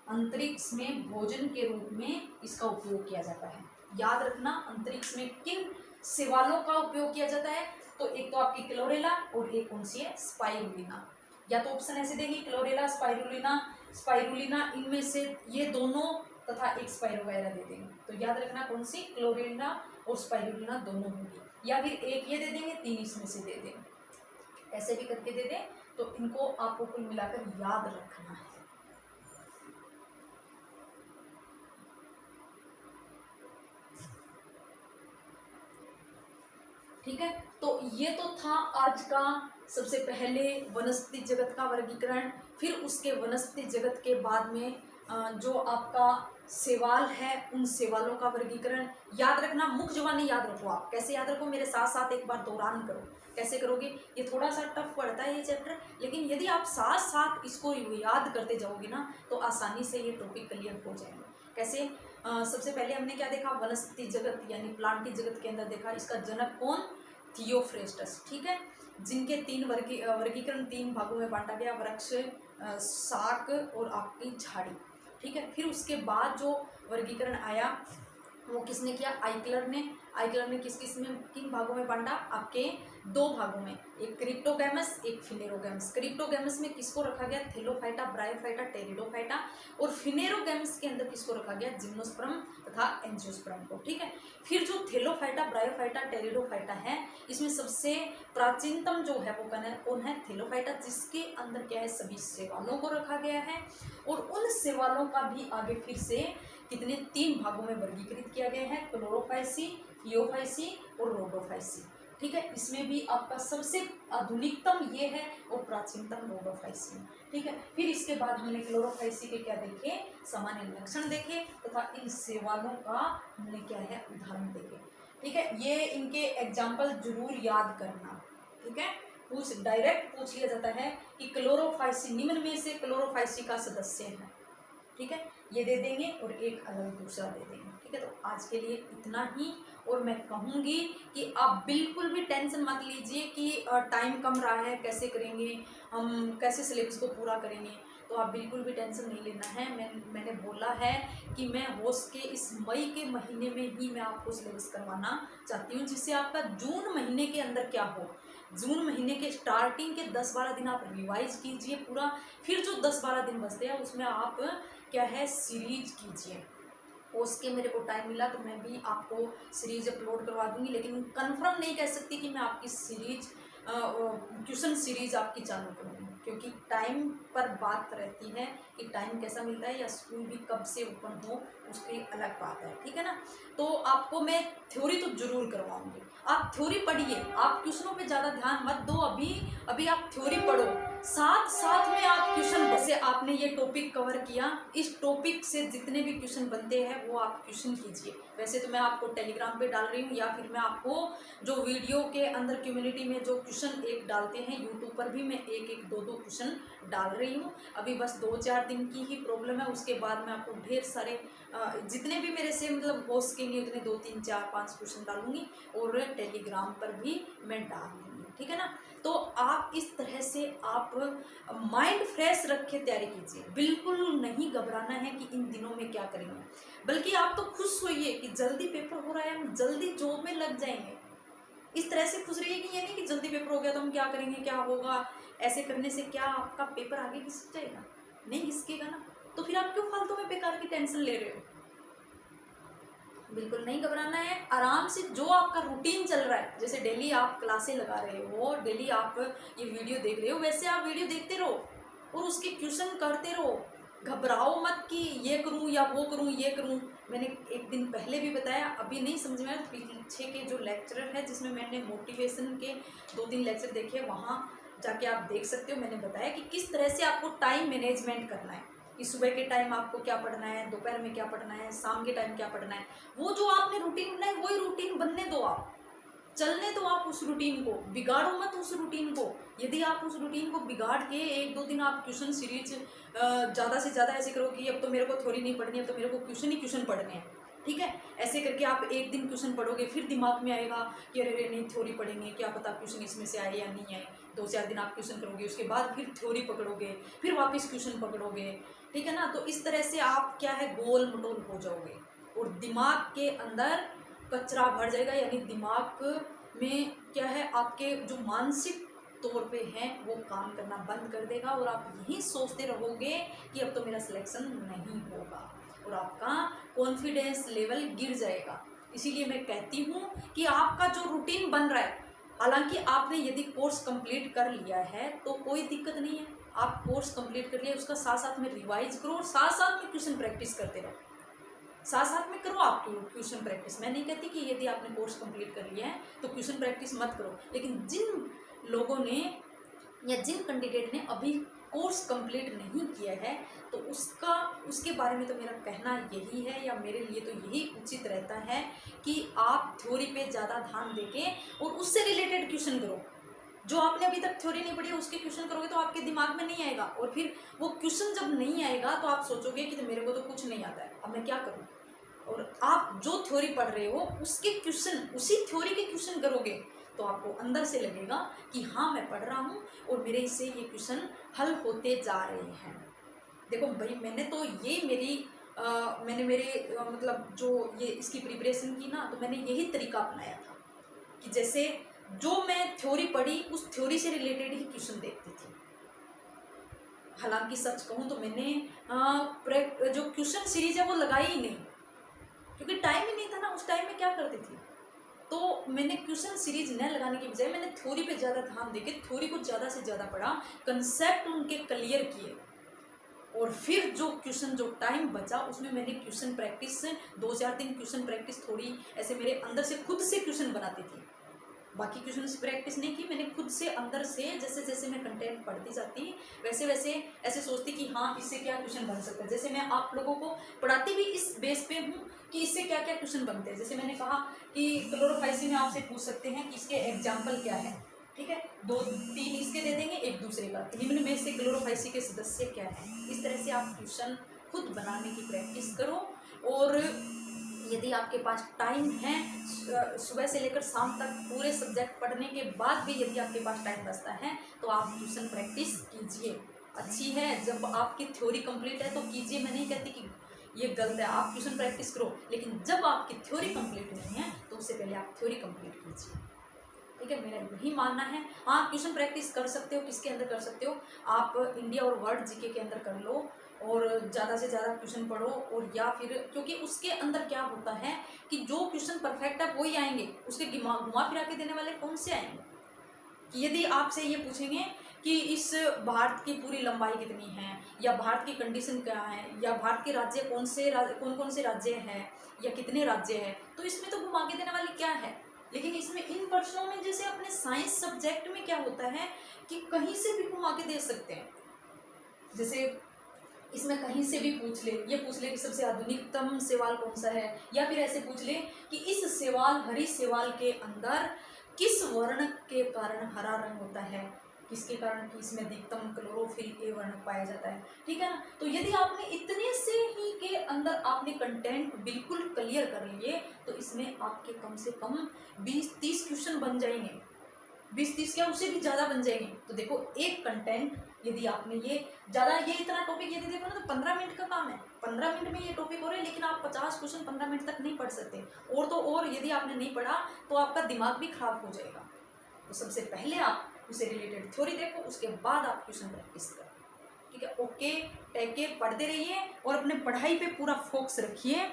अंतरिक्ष में भोजन के रूप में इसका उपयोग किया जाता है। याद रखना, अंतरिक्ष में किन शैवालों का उपयोग किया जाता है? तो एक तो आपकी क्लोरेला और एक कौन सी है? स्पाइरुलिना। या तो ऑप्शन ऐसे देंगे, क्लोरेला, स्पाइरुलिना, इनमें से ये दोनों तथा एक स्पाइरोगायरा दे देंगे। तो याद रखना कौन सी? क्लोरेला और स्पाइरुलिना दोनों होंगी। या फिर एक ये दे देंगे, 3 इसमें से दे देंगे, ऐसे भी करके दे दें। तो इनको आपको कुल मिलाकर याद रखना है। ठीक है, तो ये तो था आज का सबसे पहले वनस्पति जगत का वर्गीकरण। फिर उसके वनस्पति जगत के बाद में जो आपका शैवाल है, उन शैवालों का वर्गीकरण। याद रखना, मुख्य जवानी याद रखो। आप कैसे याद रखो? मेरे साथ साथ एक बार दोहरान करो। कैसे करोगे? ये थोड़ा सा टफ पड़ता है ये चैप्टर, लेकिन यदि आप साथ साथ इसको याद करते जाओगे ना, तो आसानी से ये टॉपिक क्लियर हो जाएंगे। कैसे? सबसे पहले हमने क्या देखा? वनस्पति जगत यानी प्लांटी जगत के अंदर देखा, इसका जनक कौन? थियोफ्रेस्टस, ठीक है। जिनके वर्गीकरण 3 भागों में बांटा गया, वृक्ष, शाक और आपकी झाड़ी, ठीक है। फिर उसके बाद जो वर्गीकरण आया वो किसने किया? आइक्लर ने किन भागों में बांटा? आपके 2 भागों में, एक क्रिप्टोगैमस, एक फिनेरोगैमस। क्रिप्टोगैमस में किसको रखा गया? Thallophyta, bryophyta, pteridophyta. और फिनेरोगैमस के अंदर किसको रखा गया? जिम्नोस्पर्म तथा एंजियोस्पर्म को, ठीक है। फिर जो थैलोफाइटा, ब्रायोफाइटा, टेरिडोफाइटा है, इसमें सबसे प्राचीनतम जो है वो कौन है? थैलोफाइटा, जिसके अंदर क्या है? सभी शैवालों को रखा गया है। और उन शैवालों का भी आगे फिर से कितने 3 भागों में वर्गीकृत किया गया है, क्लोरोफाइसी, थियोफाइसी और रोडोफाइसी, ठीक है। इसमें भी आपका सबसे आधुनिकतम ये है और प्राचीनतम रोडोफाइसी, ठीक है। फिर इसके बाद हमने क्लोरोफाइसी के क्या देखे? सामान्य लक्षण देखे तथा इन शैवालों का हमने क्या है? उदाहरण देखे, ठीक है। ये इनके एग्जाम्पल जरूर याद करना, ठीक है। डायरेक्ट पूछ लिया जाता है कि क्लोरोफाइसी निम्न में से क्लोरोफाइसी का सदस्य है, ठीक है। ये दे देंगे और एक अलग दूसरा दे देंगे, ठीक है। तो आज के लिए इतना ही। और मैं कहूँगी कि आप बिल्कुल भी टेंशन मत लीजिए कि टाइम कम रहा है, कैसे करेंगे हम, कैसे सिलेबस को पूरा करेंगे। तो आप बिल्कुल भी टेंशन नहीं लेना है। मैंने बोला है कि मैं होस्ट के इस मई के महीने में ही मैं आपको सिलेबस करवाना चाहती हूँ, जिससे आपका जून महीने के अंदर क्या हो, जून महीने के स्टार्टिंग के 10-12 दिन आप रिवाइज कीजिए पूरा। फिर जो 10-12 दिन बचते हैं उसमें आप क्या है? सीरीज कीजिए। उसके मेरे को टाइम मिला तो मैं भी आपको सीरीज अपलोड करवा दूंगी, लेकिन कंफर्म नहीं कह सकती कि मैं आपकी सीरीज ट्यूशन सीरीज आपकी चालू करूँगी, क्योंकि टाइम पर बात रहती है कि टाइम कैसा मिलता है या स्कूल भी कब से ओपन हो, उसकी अलग बात है, ठीक है ना। तो आपको मैं थ्योरी तो जरूर करवाऊंगी। आप थ्योरी पढ़िए, आप ट्यूशनों पे ज़्यादा ध्यान मत दो। अभी आप थ्योरी पढ़ो, साथ साथ में आप ट्यूशन, जैसे आपने ये टॉपिक कवर किया, इस टॉपिक से जितने भी क्वेश्चन बनते हैं वो आप ट्यूशन कीजिए। वैसे तो मैं आपको टेलीग्राम पे डाल रही हूँ, या फिर मैं आपको जो वीडियो के अंदर कम्युनिटी में जो क्वेश्चन एक डालते हैं, यूट्यूब पर भी मैं 1-1, 2-2 क्वेश्चन डाल रही रही हूँ। अभी बस 2-4 दिन की ही प्रॉब्लम है, उसके बाद मैं आपको ढेर सारे जितने भी मेरे से मतलब हो सकेंगे उतने 2, 3, 4, 5 क्वेश्चन डालूंगी और टेलीग्राम पर भी मैं डाल दूँगी, ठीक है ना। तो आप इस तरह से आप माइंड फ्रेश रख के तैयारी कीजिए, बिल्कुल नहीं घबराना है कि इन दिनों में क्या करेंगे, बल्कि आप तो खुश होइए कि जल्दी पेपर हो रहा है, हम जल्दी जॉब में लग जाएंगे। इस तरह से खुश रहिए कि ये नहीं कि जल्दी पेपर हो गया तो हम क्या करेंगे, क्या होगा, ऐसे करने से क्या आपका पेपर आगे घिसक जाएगा, नहीं घिसकेगा ना। तो फिर आप क्यों फालतू में बेकार की टेंशन ले रहे हो। बिल्कुल नहीं घबराना है, आराम से जो आपका रूटीन चल रहा है, जैसे डेली आप क्लासें लगा रहे हो, डेली आप ये वीडियो देख रहे हो, वैसे आप वीडियो देखते रहो और उसके क्वेश्चन करते रहो। घबराओ मत कि ये करूं या वो करूं, ये करूं। मैंने एक दिन पहले भी बताया, अभी नहीं समझ में आया तो पीछे के जो लेक्चरर है जिसमें मैंने मोटिवेशन के 2-3 लेक्चर देखे, वहाँ जाके आप देख सकते हो। मैंने बताया कि किस तरह से आपको टाइम मैनेजमेंट करना है, कि सुबह के टाइम आपको क्या पढ़ना है, दोपहर में क्या पढ़ना है, शाम के टाइम क्या पढ़ना है। वो जो आपने रूटीन बनाया वही रूटीन बनने दो, आप चलने दो, आप उस रूटीन को बिगाड़ो मत उस रूटीन को। यदि आप उस रूटीन को बिगाड़ के 1-2 दिन आप ट्यूशन सीरीज ज़्यादा से ज़्यादा ऐसे करो कि अब तो मेरे को थ्योरी नहीं पढ़नी, अब तो मेरे को क्वेश्चन ही क्वेश्चन पढ़ने हैं, ठीक है। ऐसे करके आप एक दिन क्वेश्चन पढ़ोगे, फिर दिमाग में आएगा कि अरे अरे नहीं थ्योरी पढ़ेंगे, क्या पता क्वेश्चन इसमें से आए या नहीं आए। 2-4 दिन आप क्वेश्चन करोगे, उसके बाद फिर थ्योरी पकड़ोगे, फिर वापस क्वेश्चन पकड़ोगे, ठीक है ना। तो इस तरह से आप क्या है गोल मटोल हो जाओगे और दिमाग के अंदर कचरा भर जाएगा, यानी दिमाग में क्या है आपके जो मानसिक तौर पे हैं वो काम करना बंद कर देगा और आप यही सोचते रहोगे कि अब तो मेरा सिलेक्शन नहीं होगा और आपका कॉन्फिडेंस लेवल गिर जाएगा। इसीलिए मैं कहती हूँ कि आपका जो रूटीन बन रहा है, हालांकि आपने यदि कोर्स कंप्लीट कर लिया है तो कोई दिक्कत नहीं है, आप कोर्स कंप्लीट कर लिया, उसका साथ साथ में रिवाइज करो और साथ साथ में क्वेश्चन प्रैक्टिस करते रहो, साथ साथ में करो आप क्वेश्चन प्रैक्टिस। मैं नहीं कहती कि यदि आपने कोर्स कंप्लीट कर लिया है तो क्वेश्चन प्रैक्टिस मत करो, लेकिन जिन लोगों ने या जिन कैंडिडेट ने अभी कोर्स कंप्लीट नहीं किया है तो उसके बारे में तो मेरा कहना यही है, या मेरे लिए तो यही उचित रहता है कि आप थ्योरी पे ज़्यादा ध्यान देके और उससे रिलेटेड क्वेश्चन करो। जो आपने अभी तक थ्योरी नहीं पढ़ी है उसके क्वेश्चन करोगे तो आपके दिमाग में नहीं आएगा, और फिर वो क्वेश्चन जब नहीं आएगा तो आप सोचोगे कि तो मेरे को तो कुछ नहीं आता है, अब मैं क्या करूँ। और आप जो थ्योरी पढ़ रहे हो उसके क्वेश्चन, उसी थ्योरी के क्वेश्चन करोगे तो आपको अंदर से लगेगा कि हाँ मैं पढ़ रहा हूँ और मेरे इससे ये क्वेश्चन हल होते जा रहे हैं। देखो भाई मैंने तो ये मैंने मेरे मतलब जो ये इसकी प्रिपरेशन की ना, तो मैंने यही तरीका अपनाया था कि जैसे जो मैं थ्योरी पढ़ी उस थ्योरी से रिलेटेड ही क्वेश्चन देखती थी। हालांकि सच कहूँ तो मैंने जो क्वेश्चन सीरीज है वो लगाई ही नहीं, क्योंकि टाइम ही नहीं था ना। उस टाइम में क्या करती थी, तो मैंने क्वेश्चन सीरीज न लगाने की बजाय मैंने थ्योरी पे ज़्यादा ध्यान देके थ्योरी को ज़्यादा से ज़्यादा पढ़ा, कंसेप्ट उनके क्लियर किए, और फिर जो क्वेश्चन जो टाइम बचा उसमें मैंने क्वेश्चन प्रैक्टिस 2-4 दिन क्वेश्चन प्रैक्टिस थोड़ी ऐसे मेरे अंदर से खुद से क्वेश्चन बनाती थी। बाकी क्वेश्चन से प्रैक्टिस नहीं की मैंने, खुद से अंदर से जैसे जैसे मैं कंटेंट पढ़ती जाती वैसे वैसे ऐसे सोचती कि हाँ इससे क्या क्वेश्चन बन सकता है। जैसे मैं आप लोगों को पढ़ाती भी इस बेस पे हूँ कि इससे क्या क्या क्वेश्चन बनते हैं। जैसे मैंने कहा कि क्लोरोफाइसी में आपसे पूछ सकते हैं कि इसके एग्जाम्पल क्या है, ठीक है, 2-3 इसके दे देंगे, एक दूसरे का निम्न में से क्लोरोफाइसी के सदस्य क्या है। इस तरह से आप क्वेश्चन खुद बनाने की प्रैक्टिस करो, और यदि आपके पास टाइम है सुबह से लेकर शाम तक पूरे सब्जेक्ट पढ़ने के बाद भी यदि आपके पास टाइम बचता है तो आप ट्यूशन प्रैक्टिस कीजिए। अच्छी है, जब आपकी थ्योरी कंप्लीट है तो कीजिए, मैं नहीं कहती कि ये गलत है, आप ट्यूशन प्रैक्टिस करो, लेकिन जब आपकी थ्योरी कंप्लीट नहीं है तो उससे पहले आप थ्योरी कंप्लीट कीजिए, ठीक है। मेरा यही मानना है। हाँ ट्यूशन प्रैक्टिस कर सकते हो, किसके अंदर कर सकते हो, आप इंडिया और वर्ल्ड जीके के अंदर कर लो और ज़्यादा से ज़्यादा क्वेश्चन पढ़ो, और या फिर क्योंकि उसके अंदर क्या होता है कि जो क्वेश्चन परफेक्ट है वही आएंगे, उसके घुमा फिरा के देने वाले कौन से आएंगे। कि यदि आपसे ये पूछेंगे कि इस भारत की पूरी लंबाई कितनी है, या भारत की कंडीशन क्या है, या भारत के राज्य कौन कौन से राज्य हैं, या कितने राज्य हैं, तो इसमें तो घुमा के देने वाली क्या है। लेकिन इसमें इन प्रश्नों में जैसे अपने साइंस सब्जेक्ट में क्या होता है कि कहीं से भी घुमा के दे सकते हैं। जैसे इसमें कहीं से भी पूछ ले, ये पूछ ले कि सबसे आधुनिकतम सवाल कौन सा है, या फिर ऐसे पूछ ले कि इस सवाल हरी सवाल के अंदर किस वर्ण के कारण हरा रंग होता है, किसके कारण कि इसमें अधिकतम क्लोरोफिल ए वर्णक पाया जाता है, ठीक है ना। तो यदि आपने इतने से ही के अंदर आपने कंटेंट बिल्कुल क्लियर कर लिए तो इसमें आपके कम से कम 20-30 क्वेश्चन बन जाएंगे, 20-30 क्या उससे भी ज़्यादा बन जाएंगे। तो देखो एक कंटेंट यदि आपने ये ज़्यादा ये इतना टॉपिक यदि देखो ना तो 15 मिनट का काम है, 15 मिनट में ये टॉपिक हो रहा है, लेकिन आप 50 क्वेश्चन 15 मिनट तक नहीं पढ़ सकते। और तो और यदि आपने नहीं पढ़ा तो आपका दिमाग भी खराब हो जाएगा। तो सबसे पहले आप उससे रिलेटेड थ्योरी देखो, उसके बाद आप क्वेश्चन प्रैक्टिस करो, ठीक है। ओके, टेक केयर, पढ़ते रहिए और अपने पढ़ाई पे पूरा फोकस रखिए।